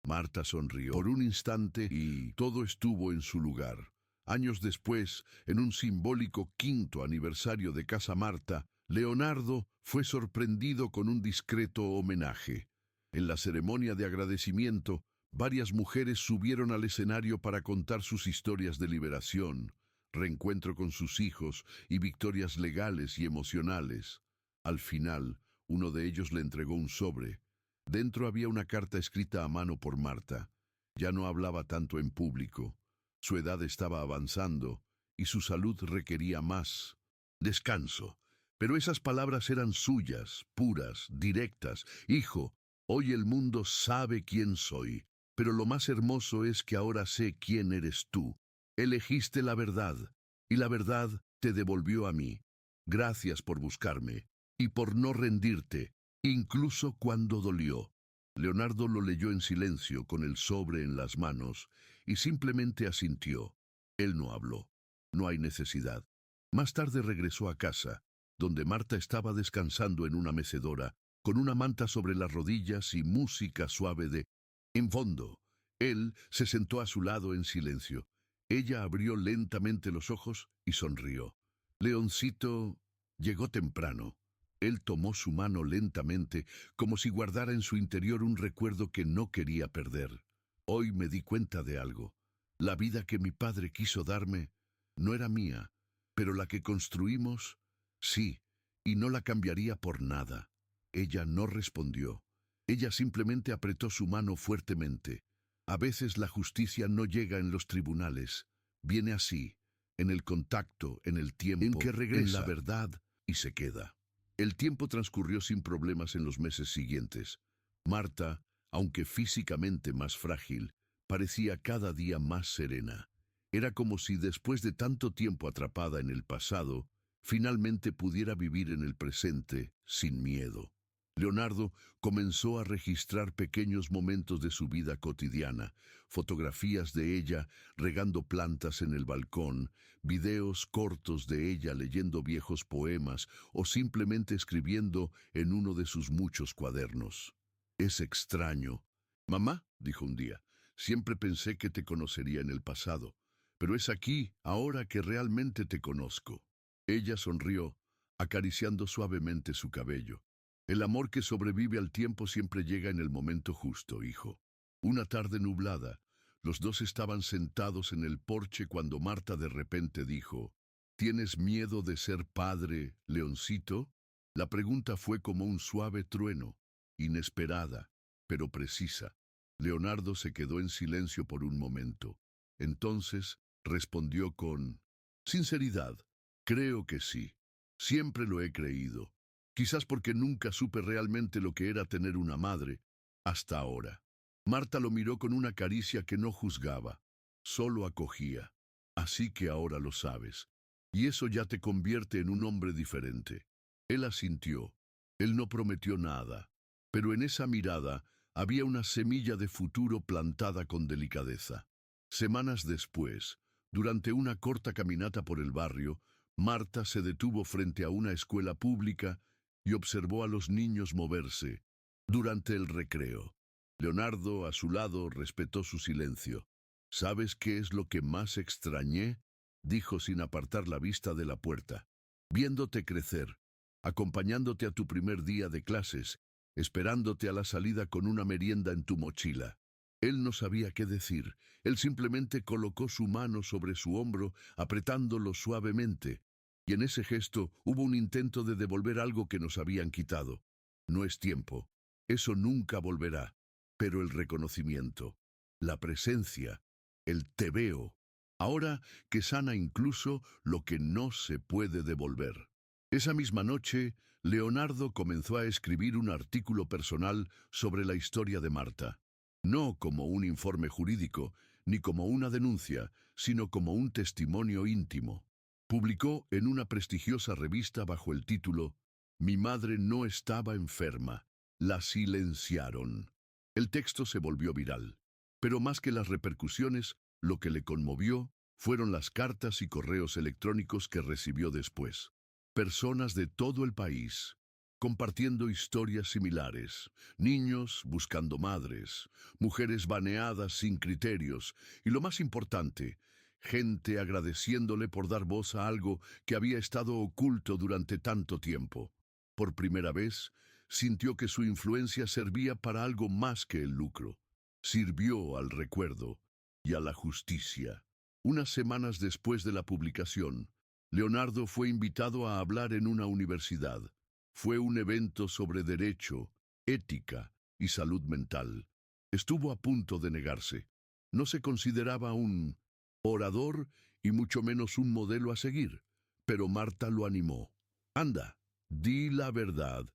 Marta sonrió por un instante y todo estuvo en su lugar. Años después, en un simbólico 5º aniversario de Casa Marta, Leonardo fue sorprendido con un discreto homenaje. En la ceremonia de agradecimiento, varias mujeres subieron al escenario para contar sus historias de liberación, reencuentro con sus hijos y victorias legales y emocionales. Al final, uno de ellos le entregó un sobre. Dentro había una carta escrita a mano por Marta. Ya no hablaba tanto en público. Su edad estaba avanzando y su salud requería más descanso. Pero esas palabras eran suyas, puras, directas. Hijo, hoy el mundo sabe quién soy, pero lo más hermoso es que ahora sé quién eres tú. Elegiste la verdad, y la verdad te devolvió a mí. Gracias por buscarme, y por no rendirte, incluso cuando dolió. Leonardo lo leyó en silencio, con el sobre en las manos, y simplemente asintió. Él no habló. No hay necesidad. Más tarde regresó a casa, donde Marta estaba descansando en una mecedora, con una manta sobre las rodillas y música suave en fondo. Él se sentó a su lado en silencio. Ella abrió lentamente los ojos y sonrió. Leoncito llegó temprano. Él tomó su mano lentamente, como si guardara en su interior un recuerdo que no quería perder. Hoy me di cuenta de algo. La vida que mi padre quiso darme no era mía, pero la que construimos, sí, y no la cambiaría por nada. Ella no respondió. Ella simplemente apretó su mano fuertemente. A veces la justicia no llega en los tribunales. Viene así, en el contacto, en el tiempo, en que regresa, en la verdad, y se queda. El tiempo transcurrió sin problemas en los meses siguientes. Marta, aunque físicamente más frágil, parecía cada día más serena. Era como si después de tanto tiempo atrapada en el pasado, finalmente pudiera vivir en el presente sin miedo. Leonardo comenzó a registrar pequeños momentos de su vida cotidiana, fotografías de ella regando plantas en el balcón, videos cortos de ella leyendo viejos poemas o simplemente escribiendo en uno de sus muchos cuadernos. Es extraño. Mamá, dijo un día, siempre pensé que te conocería en el pasado, pero es aquí, ahora que realmente te conozco. Ella sonrió, acariciando suavemente su cabello. El amor que sobrevive al tiempo siempre llega en el momento justo, hijo. Una tarde nublada, los dos estaban sentados en el porche cuando Marta de repente dijo, ¿tienes miedo de ser padre, Leoncito? La pregunta fue como un suave trueno, inesperada, pero precisa. Leonardo se quedó en silencio por un momento. Entonces respondió con sinceridad, creo que sí. Siempre lo he creído. Quizás porque nunca supe realmente lo que era tener una madre, hasta ahora. Marta lo miró con una caricia que no juzgaba, solo acogía. Así que ahora lo sabes. Y eso ya te convierte en un hombre diferente. Él asintió. Él no prometió nada, pero en esa mirada había una semilla de futuro plantada con delicadeza. Semanas después, durante una corta caminata por el barrio, Marta se detuvo frente a una escuela pública y observó a los niños moverse durante el recreo. Leonardo, a su lado, respetó su silencio. ¿Sabes qué es lo que más extrañé? Dijo sin apartar la vista de la puerta. Viéndote crecer, acompañándote a tu primer día de clases, esperándote a la salida con una merienda en tu mochila. Él no sabía qué decir. Él simplemente colocó su mano sobre su hombro, apretándolo suavemente. Y en ese gesto hubo un intento de devolver algo que nos habían quitado. No es tiempo. Eso nunca volverá. Pero el reconocimiento, la presencia, el te veo, ahora que sana incluso lo que no se puede devolver. Esa misma noche, Leonardo comenzó a escribir un artículo personal sobre la historia de Marta. No como un informe jurídico, ni como una denuncia, sino como un testimonio íntimo. Publicó en una prestigiosa revista bajo el título Mi madre no estaba enferma, la silenciaron. El texto se volvió viral, pero más que las repercusiones, lo que le conmovió fueron las cartas y correos electrónicos que recibió después. Personas de todo el país, compartiendo historias similares, niños buscando madres, mujeres baneadas sin criterios, y lo más importante, gente agradeciéndole por dar voz a algo que había estado oculto durante tanto tiempo. Por primera vez, sintió que su influencia servía para algo más que el lucro. Sirvió al recuerdo y a la justicia. Unas semanas después de la publicación, Leonardo fue invitado a hablar en una universidad. Fue un evento sobre derecho, ética y salud mental. Estuvo a punto de negarse. No se consideraba un orador y mucho menos un modelo a seguir, pero Marta lo animó. Anda, di la verdad,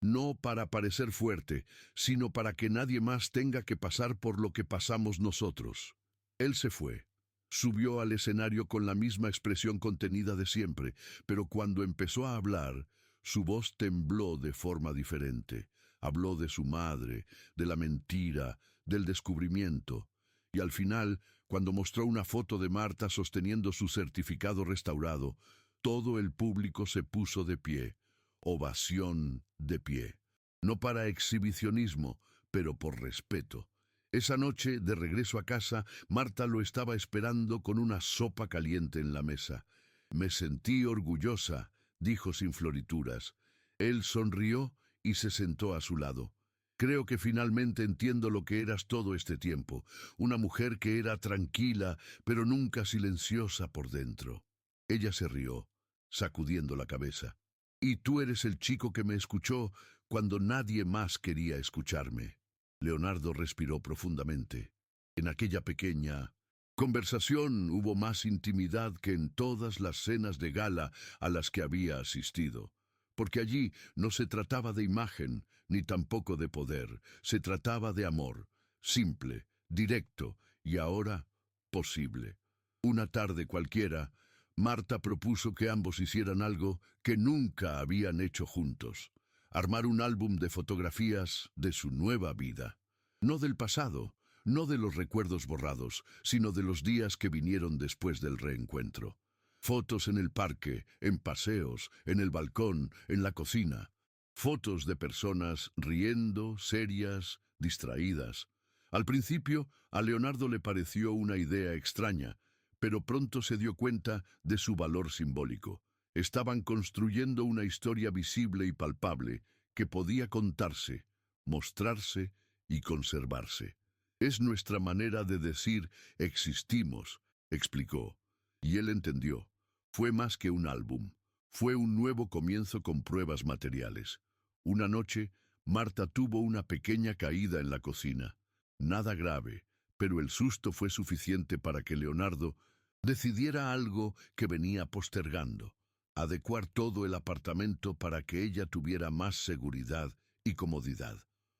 no para parecer fuerte, sino para que nadie más tenga que pasar por lo que pasamos nosotros. Él se fue. Subió al escenario con la misma expresión contenida de siempre, pero cuando empezó a hablar, su voz tembló de forma diferente. Habló de su madre, de la mentira, del descubrimiento, y al final, cuando mostró una foto de Marta sosteniendo su certificado restaurado, todo el público se puso de pie. Ovación de pie. No para exhibicionismo, pero por respeto. Esa noche, de regreso a casa, Marta lo estaba esperando con una sopa caliente en la mesa. Me sentí orgullosa, dijo sin florituras. Él sonrió y se sentó a su lado. Creo que finalmente entiendo lo que eras todo este tiempo, una mujer que era tranquila, pero nunca silenciosa por dentro. Ella se rió, sacudiendo la cabeza. Y tú eres el chico que me escuchó cuando nadie más quería escucharme. Leonardo respiró profundamente. En aquella pequeña conversación hubo más intimidad que en todas las cenas de gala a las que había asistido, porque allí no se trataba de imagen, ni tampoco de poder, se trataba de amor, simple, directo y ahora posible. Una tarde cualquiera, Marta propuso que ambos hicieran algo que nunca habían hecho juntos: armar un álbum de fotografías de su nueva vida. No del pasado, no de los recuerdos borrados, sino de los días que vinieron después del reencuentro. Fotos en el parque, en paseos, en el balcón, en la cocina. Fotos de personas riendo, serias, distraídas. Al principio, a Leonardo le pareció una idea extraña, pero pronto se dio cuenta de su valor simbólico. Estaban construyendo una historia visible y palpable que podía contarse, mostrarse y conservarse. Es nuestra manera de decir existimos, explicó. Y él entendió. Fue más que un álbum. Fue un nuevo comienzo con pruebas materiales. Una noche, Marta tuvo una pequeña caída en la cocina. Nada grave, pero el susto fue suficiente para que Leonardo decidiera algo que venía postergando: adecuar todo el apartamento para que ella tuviera más seguridad y comodidad.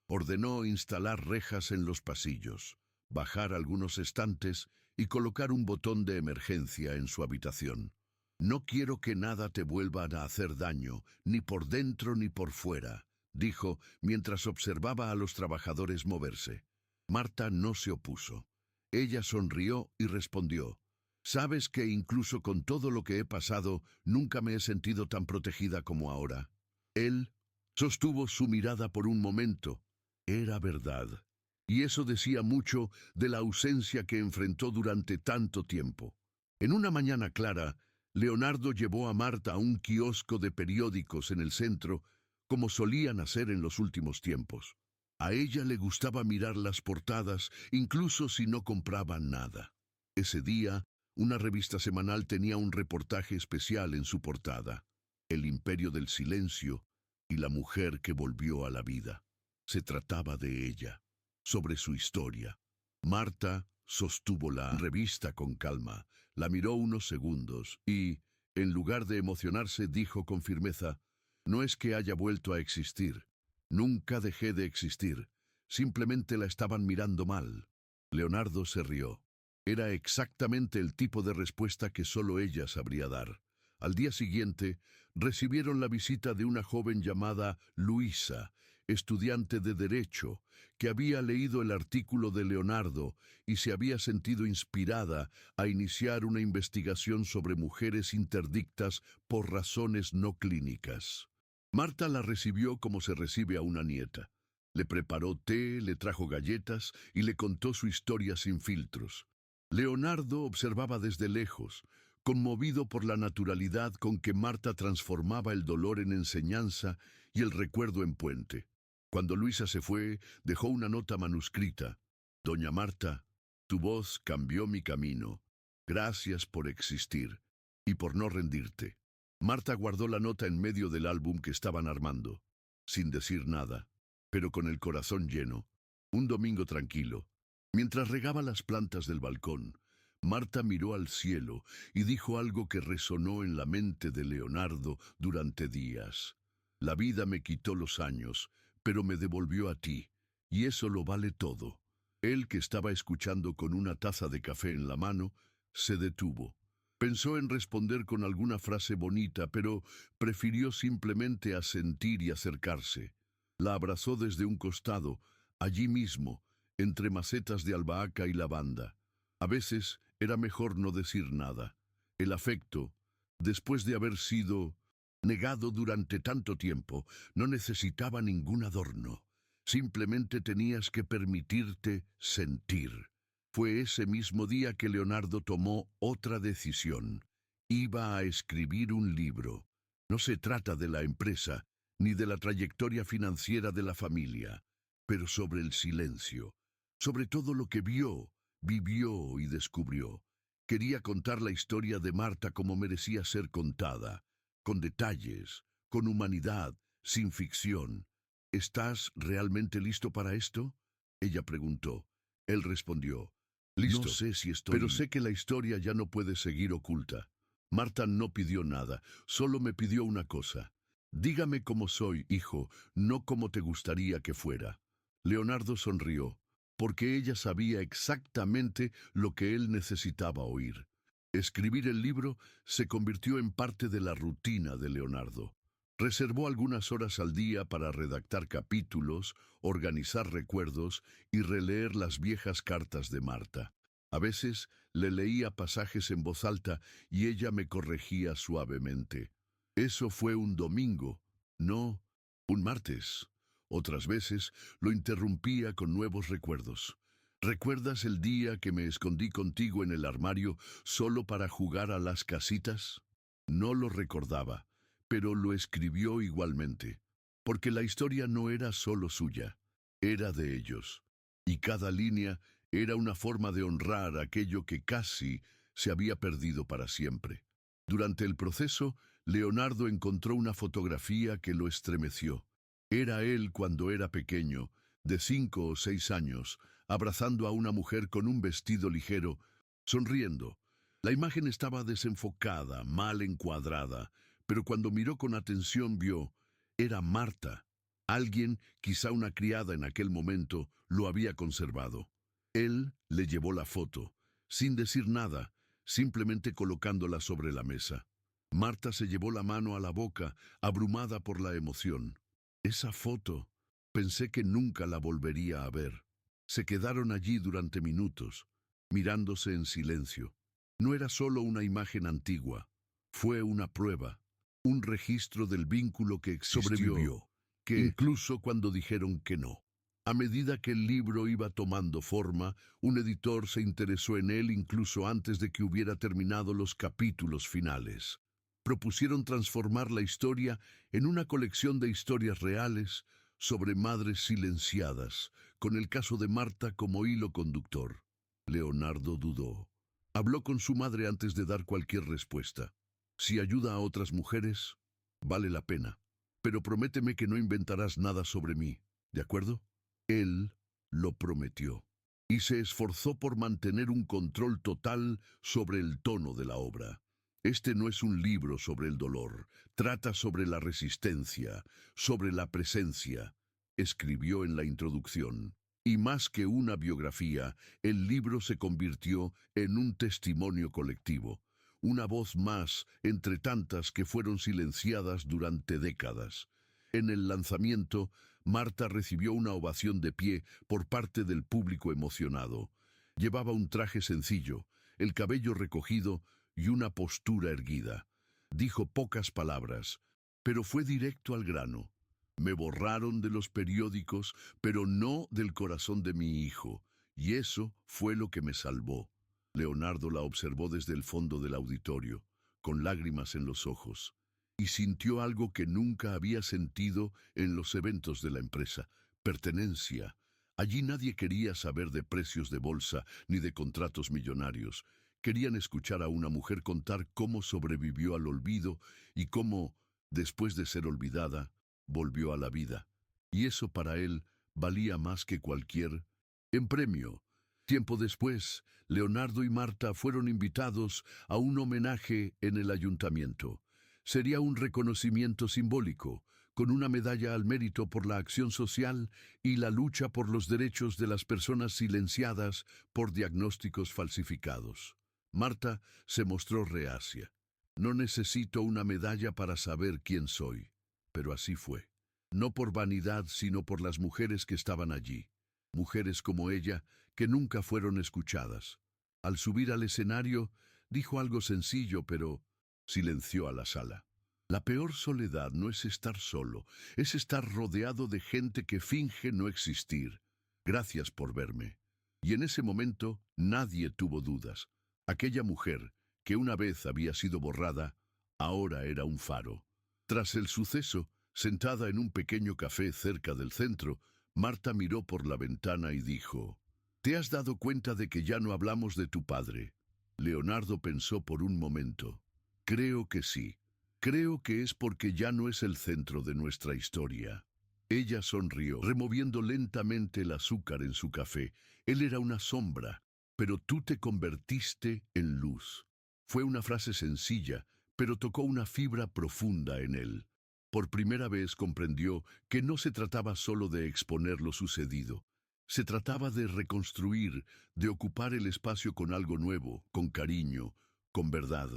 Ordenó instalar rejas en los pasillos, bajar algunos estantes y colocar un botón de emergencia en su habitación. No quiero que nada te vuelva a hacer daño, ni por dentro ni por fuera, dijo mientras observaba a los trabajadores moverse. Marta no se opuso. Ella sonrió y respondió: «Sabes que incluso con todo lo que he pasado, nunca me he sentido tan protegida como ahora». Él sostuvo su mirada por un momento. Era verdad. y eso decía mucho de la ausencia que enfrentó durante tanto tiempo. En una mañana clara, Leonardo llevó a Marta a un kiosco de periódicos en el centro, como solían hacer en los últimos tiempos. A ella le gustaba mirar las portadas, incluso si no compraba nada. Ese día, una revista semanal tenía un reportaje especial en su portada: El imperio del silencio y la mujer que volvió a la vida. Se trataba de ella, sobre su historia. Marta sostuvo la revista con calma, la miró unos segundos y, en lugar de emocionarse, dijo con firmeza: no es que haya vuelto a existir. Nunca dejé de existir. Simplemente la estaban mirando mal. Leonardo se rió. Era exactamente el tipo de respuesta que solo ella sabría dar. Al día siguiente, recibieron la visita de una joven llamada Luisa, estudiante de Derecho, que había leído el artículo de Leonardo y se había sentido inspirada a iniciar una investigación sobre mujeres interdictas por razones no clínicas. Marta la recibió como se recibe a una nieta. Le preparó té, le trajo galletas y le contó su historia sin filtros. Leonardo observaba desde lejos, conmovido por la naturalidad con que Marta transformaba el dolor en enseñanza y el recuerdo en puente. Cuando Luisa se fue, dejó una nota manuscrita. Doña Marta, tu voz cambió mi camino. Gracias por existir y por no rendirte. Marta guardó la nota en medio del álbum que estaban armando, sin decir nada, pero con el corazón lleno. Un domingo tranquilo, mientras regaba las plantas del balcón, Marta miró al cielo y dijo algo que resonó en la mente de Leonardo durante días. La vida me quitó los años, pero me devolvió a ti, y eso lo vale todo. Él, que estaba escuchando con una taza de café en la mano, se detuvo. Pensó en responder con alguna frase bonita, pero prefirió simplemente asentir y acercarse. La abrazó desde un costado, allí mismo, entre macetas de albahaca y lavanda. A veces era mejor no decir nada. El afecto, después de haber sido negado durante tanto tiempo, no necesitaba ningún adorno. Simplemente tenías que permitirte sentir. Fue ese mismo día que Leonardo tomó otra decisión. Iba a escribir un libro. No se trata de la empresa, ni de la trayectoria financiera de la familia, pero sobre el silencio, sobre todo lo que vio, vivió y descubrió. Quería contar la historia de Marta como merecía ser contada, con detalles, con humanidad, sin ficción. ¿Estás realmente listo para esto?, ella preguntó. Él respondió: listo, no sé si estoy, pero sé que la historia ya no puede seguir oculta. Marta no pidió nada, solo me pidió una cosa. Dígame cómo soy, hijo, no como te gustaría que fuera. Leonardo sonrió, porque ella sabía exactamente lo que él necesitaba oír. Escribir el libro se convirtió en parte de la rutina de Leonardo. Reservó algunas horas al día para redactar capítulos, organizar recuerdos y releer las viejas cartas de Marta. A veces le leía pasajes en voz alta y ella me corregía suavemente. Eso fue un domingo, no un martes. Otras veces lo interrumpía con nuevos recuerdos. ¿Recuerdas el día que me escondí contigo en el armario solo para jugar a las casitas? No lo recordaba, pero lo escribió igualmente, porque la historia no era solo suya, era de ellos, y cada línea era una forma de honrar aquello que casi se había perdido para siempre. Durante el proceso, Leonardo encontró una fotografía que lo estremeció. Era él cuando era pequeño, de 5 o 6 años, abrazando a una mujer con un vestido ligero, sonriendo. La imagen estaba desenfocada, mal encuadrada, pero cuando miró con atención vio, era Marta. Alguien, quizá una criada en aquel momento, lo había conservado. Él le llevó la foto, sin decir nada, simplemente colocándola sobre la mesa. Marta se llevó la mano a la boca, abrumada por la emoción. Esa foto, pensé que nunca la volvería a ver. Se quedaron allí durante minutos, mirándose en silencio. No era solo una imagen antigua, fue una prueba, un registro del vínculo que existió, sobrevivió, que incluso cuando dijeron que no. A medida que el libro iba tomando forma, un editor se interesó en él incluso antes de que hubiera terminado los capítulos finales. Propusieron transformar la historia en una colección de historias reales sobre madres silenciadas, con el caso de Marta como hilo conductor. Leonardo dudó. Habló con su madre antes de dar cualquier respuesta. Si ayuda a otras mujeres, vale la pena. Pero prométeme que no inventarás nada sobre mí, ¿de acuerdo? Él lo prometió, y se esforzó por mantener un control total sobre el tono de la obra. Este no es un libro sobre el dolor, trata sobre la resistencia, sobre la presencia, escribió en la introducción. Y más que una biografía, el libro se convirtió en un testimonio colectivo, una voz más entre tantas que fueron silenciadas durante décadas. En el lanzamiento, Marta recibió una ovación de pie por parte del público emocionado. Llevaba un traje sencillo, el cabello recogido y una postura erguida. Dijo pocas palabras, pero fue directo al grano. Me borraron de los periódicos, pero no del corazón de mi hijo, y eso fue lo que me salvó. Leonardo la observó desde el fondo del auditorio, con lágrimas en los ojos, y sintió algo que nunca había sentido en los eventos de la empresa: pertenencia. Allí nadie quería saber de precios de bolsa ni de contratos millonarios. Querían escuchar a una mujer contar cómo sobrevivió al olvido y cómo, después de ser olvidada, volvió a la vida. Y eso para él valía más que cualquier premio. Tiempo después, Leonardo y Marta fueron invitados a un homenaje en el ayuntamiento. Sería un reconocimiento simbólico, con una medalla al mérito por la acción social y la lucha por los derechos de las personas silenciadas por diagnósticos falsificados. Marta se mostró reacia. No necesito una medalla para saber quién soy. Pero así fue. No por vanidad, sino por las mujeres que estaban allí. Mujeres como ella, que nunca fueron escuchadas. Al subir al escenario, dijo algo sencillo, pero silenció a la sala. La peor soledad no es estar solo, es estar rodeado de gente que finge no existir. Gracias por verme. Y en ese momento nadie tuvo dudas. Aquella mujer, que una vez había sido borrada, ahora era un faro. Tras el suceso, sentada en un pequeño café cerca del centro, Marta miró por la ventana y dijo: ¿Te has dado cuenta de que ya no hablamos de tu padre? Leonardo pensó por un momento. Creo que sí. Creo que es porque ya no es el centro de nuestra historia. Ella sonrió, removiendo lentamente el azúcar en su café. Él era una sombra, pero tú te convertiste en luz. Fue una frase sencilla, pero tocó una fibra profunda en él. Por primera vez comprendió que no se trataba solo de exponer lo sucedido. Se trataba de reconstruir, de ocupar el espacio con algo nuevo, con cariño, con verdad.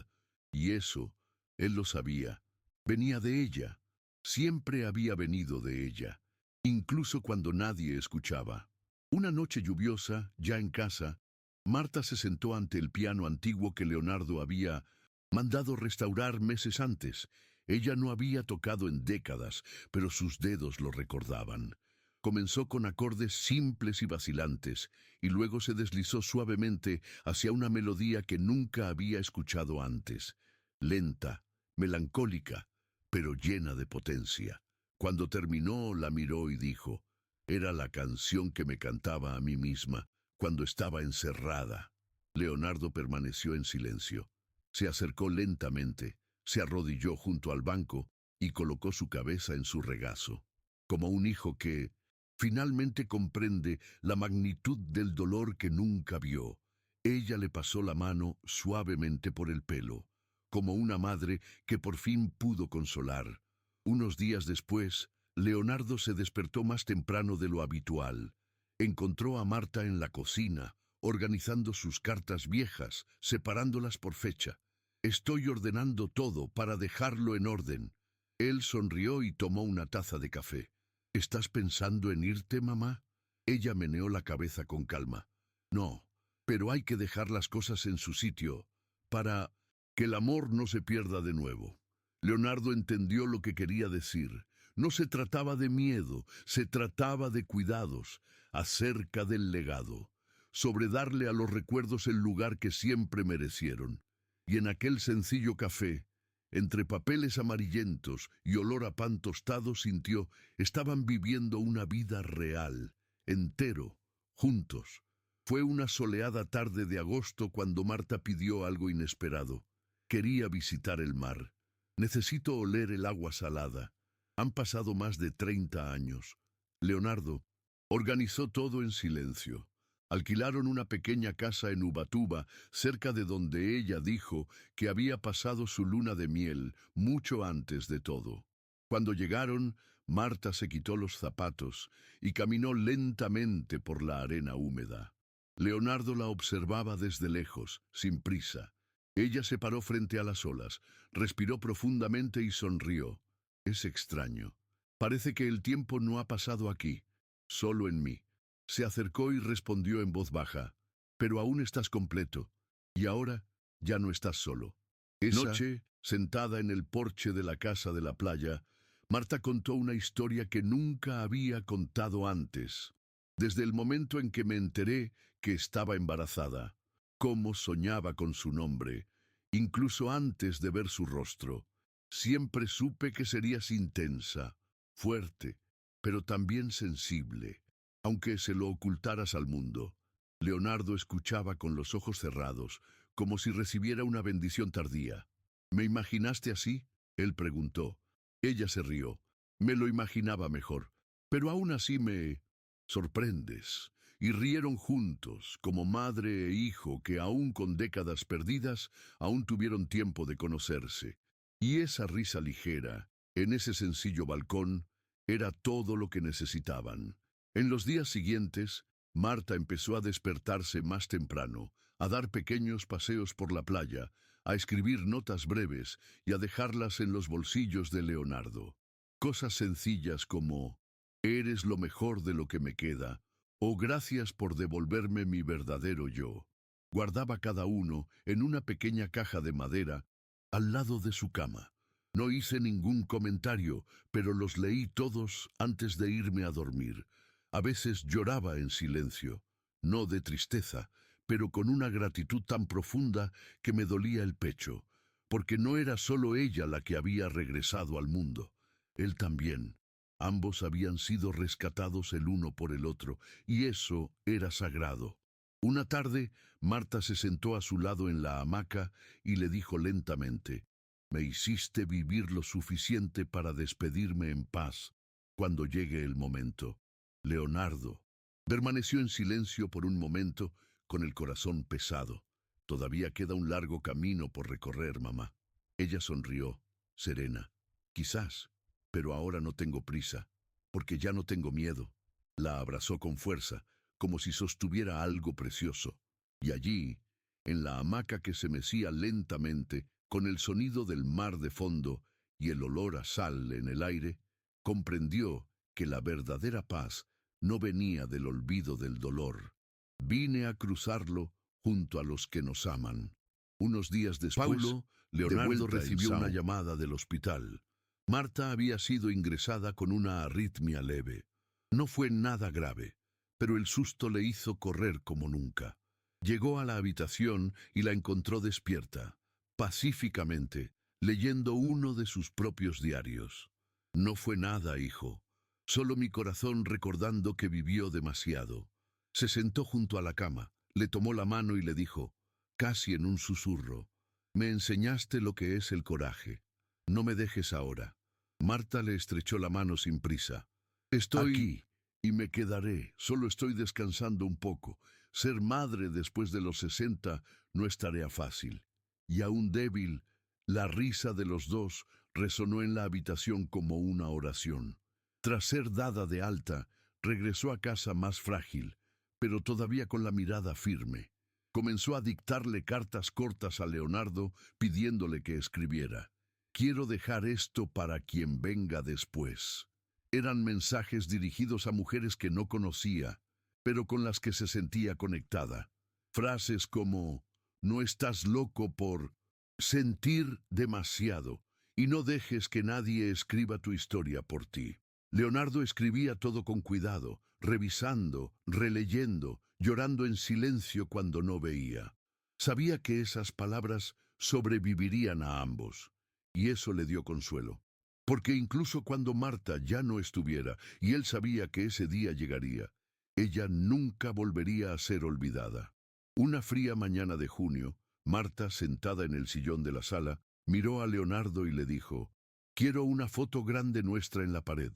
Y eso, él lo sabía, venía de ella. Siempre había venido de ella, incluso cuando nadie escuchaba. Una noche lluviosa, ya en casa, Marta se sentó ante el piano antiguo que Leonardo había mandado restaurar meses antes. Ella no había tocado en décadas, pero sus dedos lo recordaban. Comenzó con acordes simples y vacilantes, y luego se deslizó suavemente hacia una melodía que nunca había escuchado antes. Lenta, melancólica, pero llena de potencia. Cuando terminó, la miró y dijo: era la canción que me cantaba a mí misma cuando estaba encerrada. Leonardo permaneció en silencio. Se acercó lentamente, se arrodilló junto al banco y colocó su cabeza en su regazo, como un hijo que finalmente comprende la magnitud del dolor que nunca vio. Ella le pasó la mano suavemente por el pelo, como una madre que por fin pudo consolar. Unos días después, Leonardo se despertó más temprano de lo habitual. Encontró a Marta en la cocina, organizando sus cartas viejas, separándolas por fecha. Estoy ordenando todo para dejarlo en orden. Él sonrió y tomó una taza de café. ¿Estás pensando en irte, mamá? Ella meneó la cabeza con calma. No, pero hay que dejar las cosas en su sitio, para que el amor no se pierda de nuevo. Leonardo entendió lo que quería decir. No se trataba de miedo, se trataba de cuidados, acerca del legado, sobre darle a los recuerdos el lugar que siempre merecieron. Y en aquel sencillo café, entre papeles amarillentos y olor a pan tostado, sintió, estaban viviendo una vida real, entero, juntos. Fue una soleada tarde de agosto cuando Marta pidió algo inesperado. Quería visitar el mar. Necesito oler el agua salada. Han pasado más de 30 años. Leonardo organizó todo en silencio. Alquilaron una pequeña casa en Ubatuba, cerca de donde ella dijo que había pasado su luna de miel mucho antes de todo. Cuando llegaron, Marta se quitó los zapatos y caminó lentamente por la arena húmeda. Leonardo la observaba desde lejos, sin prisa. Ella se paró frente a las olas, respiró profundamente y sonrió. Es extraño. Parece que el tiempo no ha pasado aquí, solo en mí. Se acercó y respondió en voz baja, pero aún estás completo, y ahora ya no estás solo. Esa noche, sentada en el porche de la casa de la playa, Marta contó una historia que nunca había contado antes. Desde el momento en que me enteré que estaba embarazada, cómo soñaba con su nombre, incluso antes de ver su rostro. Siempre supe que serías intensa, fuerte, pero también sensible. Aunque se lo ocultaras al mundo, Leonardo escuchaba con los ojos cerrados, como si recibiera una bendición tardía. ¿Me imaginaste así?, él preguntó. Ella se rió. Me lo imaginaba mejor, pero aún así me sorprendes. Y rieron juntos, como madre e hijo que aún con décadas perdidas, aún tuvieron tiempo de conocerse. Y esa risa ligera, en ese sencillo balcón, era todo lo que necesitaban. En los días siguientes, Marta empezó a despertarse más temprano, a dar pequeños paseos por la playa, a escribir notas breves y a dejarlas en los bolsillos de Leonardo. Cosas sencillas como, eres lo mejor de lo que me queda, o gracias por devolverme mi verdadero yo. Guardaba cada uno en una pequeña caja de madera al lado de su cama. No hice ningún comentario, pero los leí todos antes de irme a dormir. A veces lloraba en silencio, no de tristeza, pero con una gratitud tan profunda que me dolía el pecho, porque no era solo ella la que había regresado al mundo, él también. Ambos habían sido rescatados el uno por el otro, y eso era sagrado. Una tarde, Marta se sentó a su lado en la hamaca y le dijo lentamente, «Me hiciste vivir lo suficiente para despedirme en paz cuando llegue el momento». Leonardo permaneció en silencio por un momento, con el corazón pesado. Todavía queda un largo camino por recorrer, mamá. Ella sonrió, serena. Quizás, pero ahora no tengo prisa, porque ya no tengo miedo. La abrazó con fuerza, como si sostuviera algo precioso. Y allí, en la hamaca que se mecía lentamente, con el sonido del mar de fondo y el olor a sal en el aire, comprendió que la verdadera paz no venía del olvido del dolor. Vine a cruzarlo junto a los que nos aman. Unos días después, Leonardo recibió una llamada del hospital. Marta había sido ingresada con una arritmia leve. No fue nada grave, pero el susto le hizo correr como nunca. Llegó a la habitación y la encontró despierta, pacíficamente, leyendo uno de sus propios diarios. No fue nada, hijo. Solo mi corazón recordando que vivió demasiado. Se sentó junto a la cama, le tomó la mano y le dijo, casi en un susurro, «Me enseñaste lo que es el coraje. No me dejes ahora». Marta le estrechó la mano sin prisa. «Estoy aquí y me quedaré. Solo estoy descansando un poco. Ser madre después de los 60 no es tarea fácil». Y aún débil, la risa de los dos resonó en la habitación como una oración. Tras ser dada de alta, regresó a casa más frágil, pero todavía con la mirada firme. Comenzó a dictarle cartas cortas a Leonardo pidiéndole que escribiera. «Quiero dejar esto para quien venga después». Eran mensajes dirigidos a mujeres que no conocía, pero con las que se sentía conectada. Frases como, «No estás loco por sentir demasiado», y no dejes que nadie escriba tu historia por ti. Leonardo escribía todo con cuidado, revisando, releyendo, llorando en silencio cuando no veía. Sabía que esas palabras sobrevivirían a ambos, y eso le dio consuelo. Porque incluso cuando Marta ya no estuviera, y él sabía que ese día llegaría, ella nunca volvería a ser olvidada. Una fría mañana de junio, Marta, sentada en el sillón de la sala, miró a Leonardo y le dijo: «Quiero una foto grande nuestra en la pared.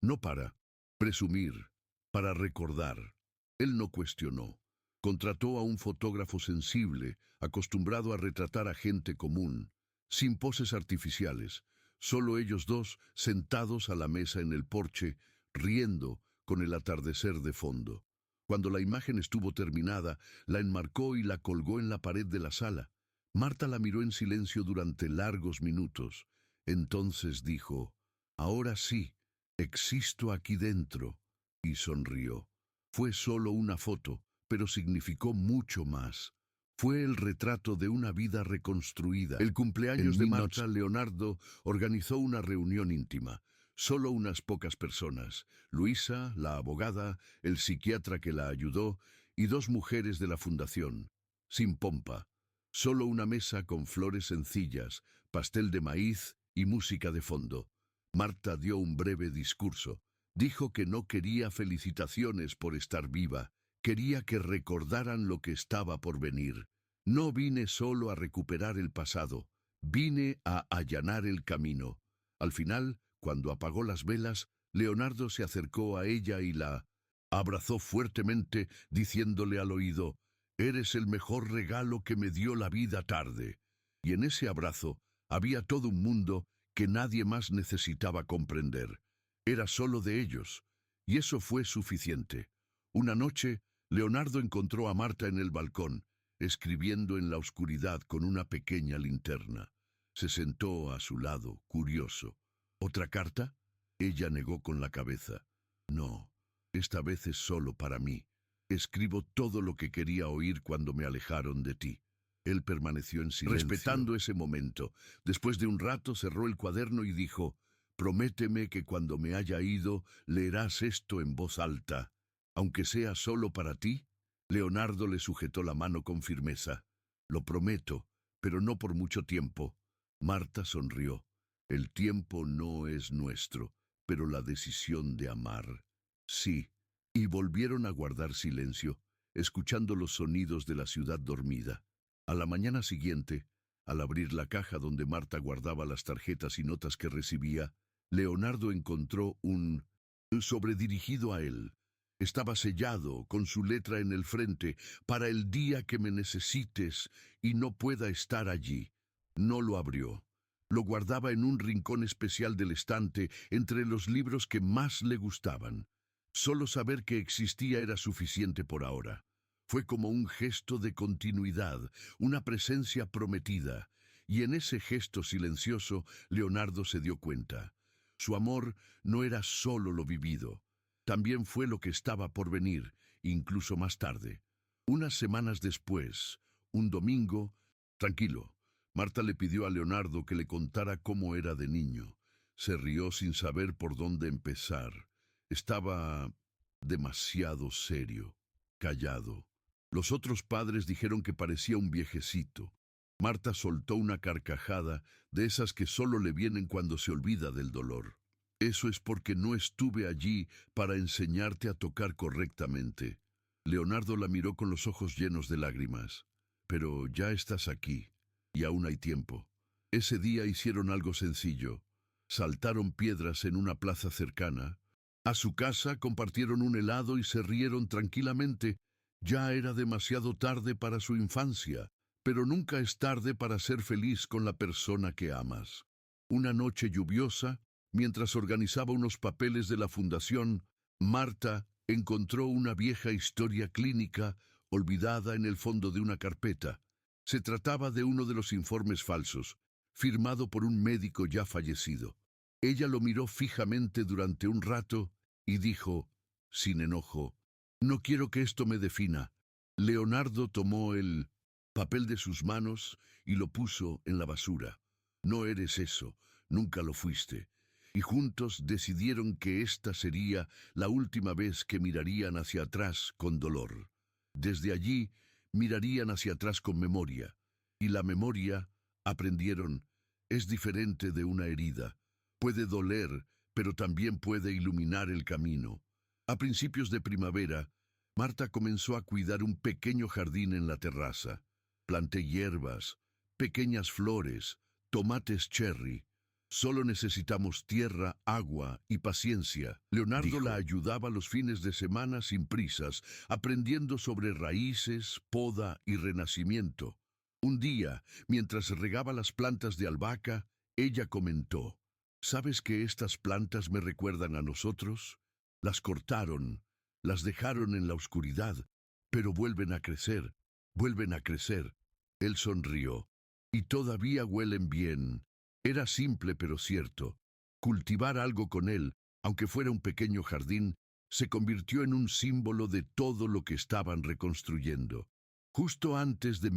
No para presumir, para recordar». Él no cuestionó. Contrató a un fotógrafo sensible, acostumbrado a retratar a gente común, sin poses artificiales, solo ellos dos sentados a la mesa en el porche, riendo con el atardecer de fondo. Cuando la imagen estuvo terminada, la enmarcó y la colgó en la pared de la sala. Marta la miró en silencio durante largos minutos. Entonces dijo: «Ahora sí, existo aquí dentro», y sonrió. Fue solo una foto, pero significó mucho más. Fue el retrato de una vida reconstruida. El cumpleaños de Marta, Leonardo organizó una reunión íntima. Solo unas pocas personas: Luisa, la abogada, el psiquiatra que la ayudó, y dos mujeres de la fundación. Sin pompa. Solo una mesa con flores sencillas, pastel de maíz y música de fondo. Marta dio un breve discurso. Dijo que no quería felicitaciones por estar viva. Quería que recordaran lo que estaba por venir. «No vine solo a recuperar el pasado, vine a allanar el camino». Al final, cuando apagó las velas, Leonardo se acercó a ella y la abrazó fuertemente, diciéndole al oído: «Eres el mejor regalo que me dio la vida tarde». Y en ese abrazo había todo un mundo que nadie más necesitaba comprender. Era solo de ellos, y eso fue suficiente. Una noche, Leonardo encontró a Marta en el balcón, escribiendo en la oscuridad con una pequeña linterna. Se sentó a su lado, curioso. «¿Otra carta?». Ella negó con la cabeza. «No, esta vez es solo para mí. Escribo todo lo que quería oír cuando me alejaron de ti». Él permaneció en silencio, respetando ese momento. Después de un rato cerró el cuaderno y dijo: «Prométeme que cuando me haya ido leerás esto en voz alta, aunque sea solo para ti». Leonardo le sujetó la mano con firmeza. «Lo prometo, pero no por mucho tiempo». Marta sonrió. «El tiempo no es nuestro, pero la decisión de amar, sí». Y volvieron a guardar silencio, escuchando los sonidos de la ciudad dormida. A la mañana siguiente, al abrir la caja donde Marta guardaba las tarjetas y notas que recibía, Leonardo encontró un sobre dirigido a él. Estaba sellado, con su letra en el frente: «Para el día que me necesites y no pueda estar allí». No lo abrió. Lo guardaba en un rincón especial del estante, entre los libros que más le gustaban. Solo saber que existía era suficiente por ahora. Fue como un gesto de continuidad, una presencia prometida. Y en ese gesto silencioso, Leonardo se dio cuenta. Su amor no era solo lo vivido. También fue lo que estaba por venir, incluso más tarde. Unas semanas después, un domingo, tranquilo, Marta le pidió a Leonardo que le contara cómo era de niño. Se rió sin saber por dónde empezar. Estaba demasiado serio, callado. Los otros padres dijeron que parecía un viejecito. Marta soltó una carcajada, de esas que solo le vienen cuando se olvida del dolor. «Eso es porque no estuve allí para enseñarte a tocar correctamente». Leonardo la miró con los ojos llenos de lágrimas. «Pero ya estás aquí, y aún hay tiempo». Ese día hicieron algo sencillo. Saltaron piedras en una plaza cercana. A su casa compartieron un helado y se rieron tranquilamente. Ya era demasiado tarde para su infancia, pero nunca es tarde para ser feliz con la persona que amas. Una noche lluviosa, mientras organizaba unos papeles de la fundación, Marta encontró una vieja historia clínica olvidada en el fondo de una carpeta. Se trataba de uno de los informes falsos, firmado por un médico ya fallecido. Ella lo miró fijamente durante un rato y dijo, sin enojo: «No quiero que esto me defina». Leonardo tomó el papel de sus manos y lo puso en la basura. «No eres eso, nunca lo fuiste. Y juntos decidieron que esta sería la última vez que mirarían hacia atrás con dolor. Desde allí mirarían hacia atrás con memoria. Y la memoria, aprendieron, es diferente de una herida. Puede doler, pero también puede iluminar el camino. A principios de primavera, Marta comenzó a cuidar un pequeño jardín en la terraza. Planté hierbas, pequeñas flores, tomates cherry. Solo necesitamos tierra, agua y paciencia. Leonardo Dijo. la ayudaba los fines de semana sin prisas, aprendiendo sobre raíces, poda y renacimiento. Un día, mientras regaba las plantas de albahaca, ella comentó: ¿sabes que estas plantas me recuerdan a nosotros? Las cortaron, las dejaron en la oscuridad, pero vuelven a crecer, vuelven a crecer. Él sonrió. Y todavía huelen bien. Era simple pero cierto. Cultivar algo con él, aunque fuera un pequeño jardín, se convirtió en un símbolo de todo lo que estaban reconstruyendo. Justo antes de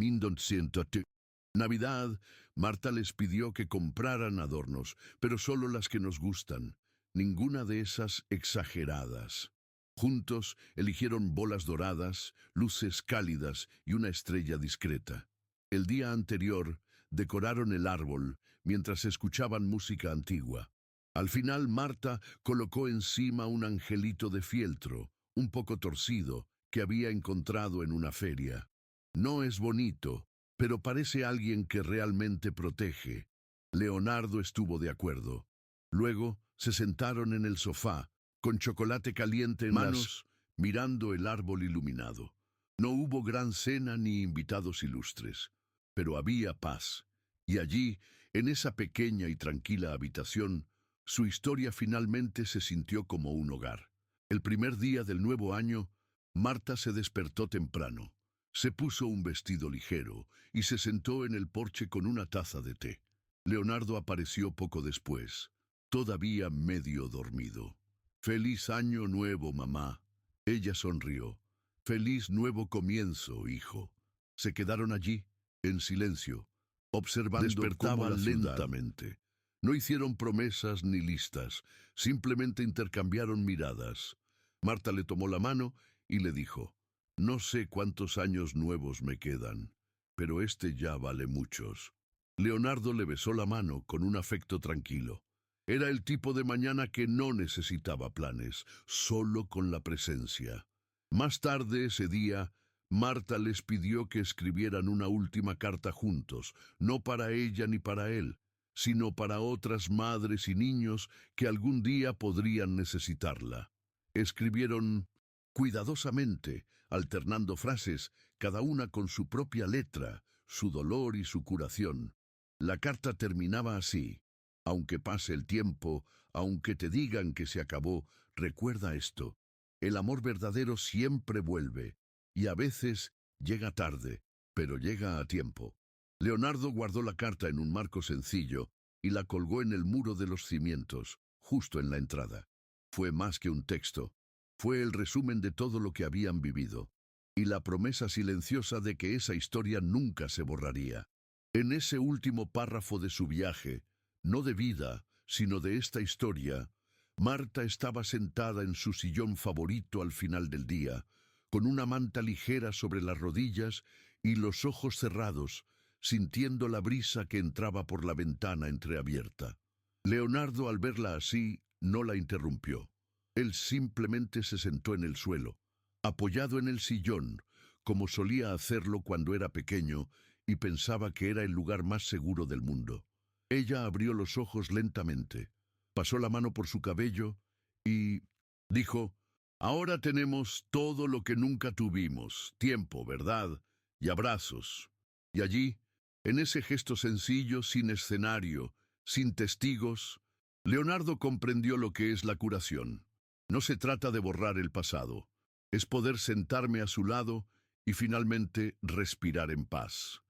Navidad, Marta les pidió que compraran adornos, pero solo las que nos gustan, ninguna de esas exageradas. Juntos eligieron bolas doradas, luces cálidas y una estrella discreta. El día anterior, decoraron el árbol mientras escuchaban música antigua. Al final, Marta colocó encima un angelito de fieltro, un poco torcido, que había encontrado en una feria. No es bonito, pero parece alguien que realmente protege. Leonardo estuvo de acuerdo. Luego se sentaron en el sofá, con chocolate caliente en manos, mirando el árbol iluminado. No hubo gran cena ni invitados ilustres, pero había paz. Y allí, en esa pequeña y tranquila habitación, su historia finalmente se sintió como un hogar. El primer día del nuevo año, Marta se despertó temprano. Se puso un vestido ligero y se sentó en el porche con una taza de té. Leonardo apareció poco después, todavía medio dormido. «Feliz año nuevo, mamá». Ella sonrió. «Feliz nuevo comienzo, hijo». Se quedaron allí, en silencio, observando. Despertaba lentamente. No hicieron promesas ni listas, simplemente intercambiaron miradas. Marta le tomó la mano y le dijo: «No sé cuántos años nuevos me quedan, pero este ya vale muchos». Leonardo le besó la mano con un afecto tranquilo. Era el tipo de mañana que no necesitaba planes, solo con la presencia. Más tarde ese día, Marta les pidió que escribieran una última carta juntos, no para ella ni para él, sino para otras madres y niños que algún día podrían necesitarla. Escribieron cuidadosamente, alternando frases, cada una con su propia letra, su dolor y su curación. La carta terminaba así: «Aunque pase el tiempo, aunque te digan que se acabó, recuerda esto: el amor verdadero siempre vuelve, y a veces llega tarde, pero llega a tiempo». Leonardo guardó la carta en un marco sencillo y la colgó en el muro de los cimientos, justo en la entrada. Fue más que un texto, fue el resumen de todo lo que habían vivido, y la promesa silenciosa de que esa historia nunca se borraría. En ese último párrafo de su viaje, no de vida, sino de esta historia, Marta estaba sentada en su sillón favorito al final del día, con una manta ligera sobre las rodillas y los ojos cerrados, sintiendo la brisa que entraba por la ventana entreabierta. Leonardo, al verla así, no la interrumpió. Él simplemente se sentó en el suelo, apoyado en el sillón, como solía hacerlo cuando era pequeño, y pensaba que era el lugar más seguro del mundo. Ella abrió los ojos lentamente, pasó la mano por su cabello y dijo: «Ahora tenemos todo lo que nunca tuvimos, tiempo, ¿verdad? Y abrazos». Y allí, en ese gesto sencillo, sin escenario, sin testigos, Leonardo comprendió lo que es la curación. No se trata de borrar el pasado, es poder sentarme a su lado y finalmente respirar en paz.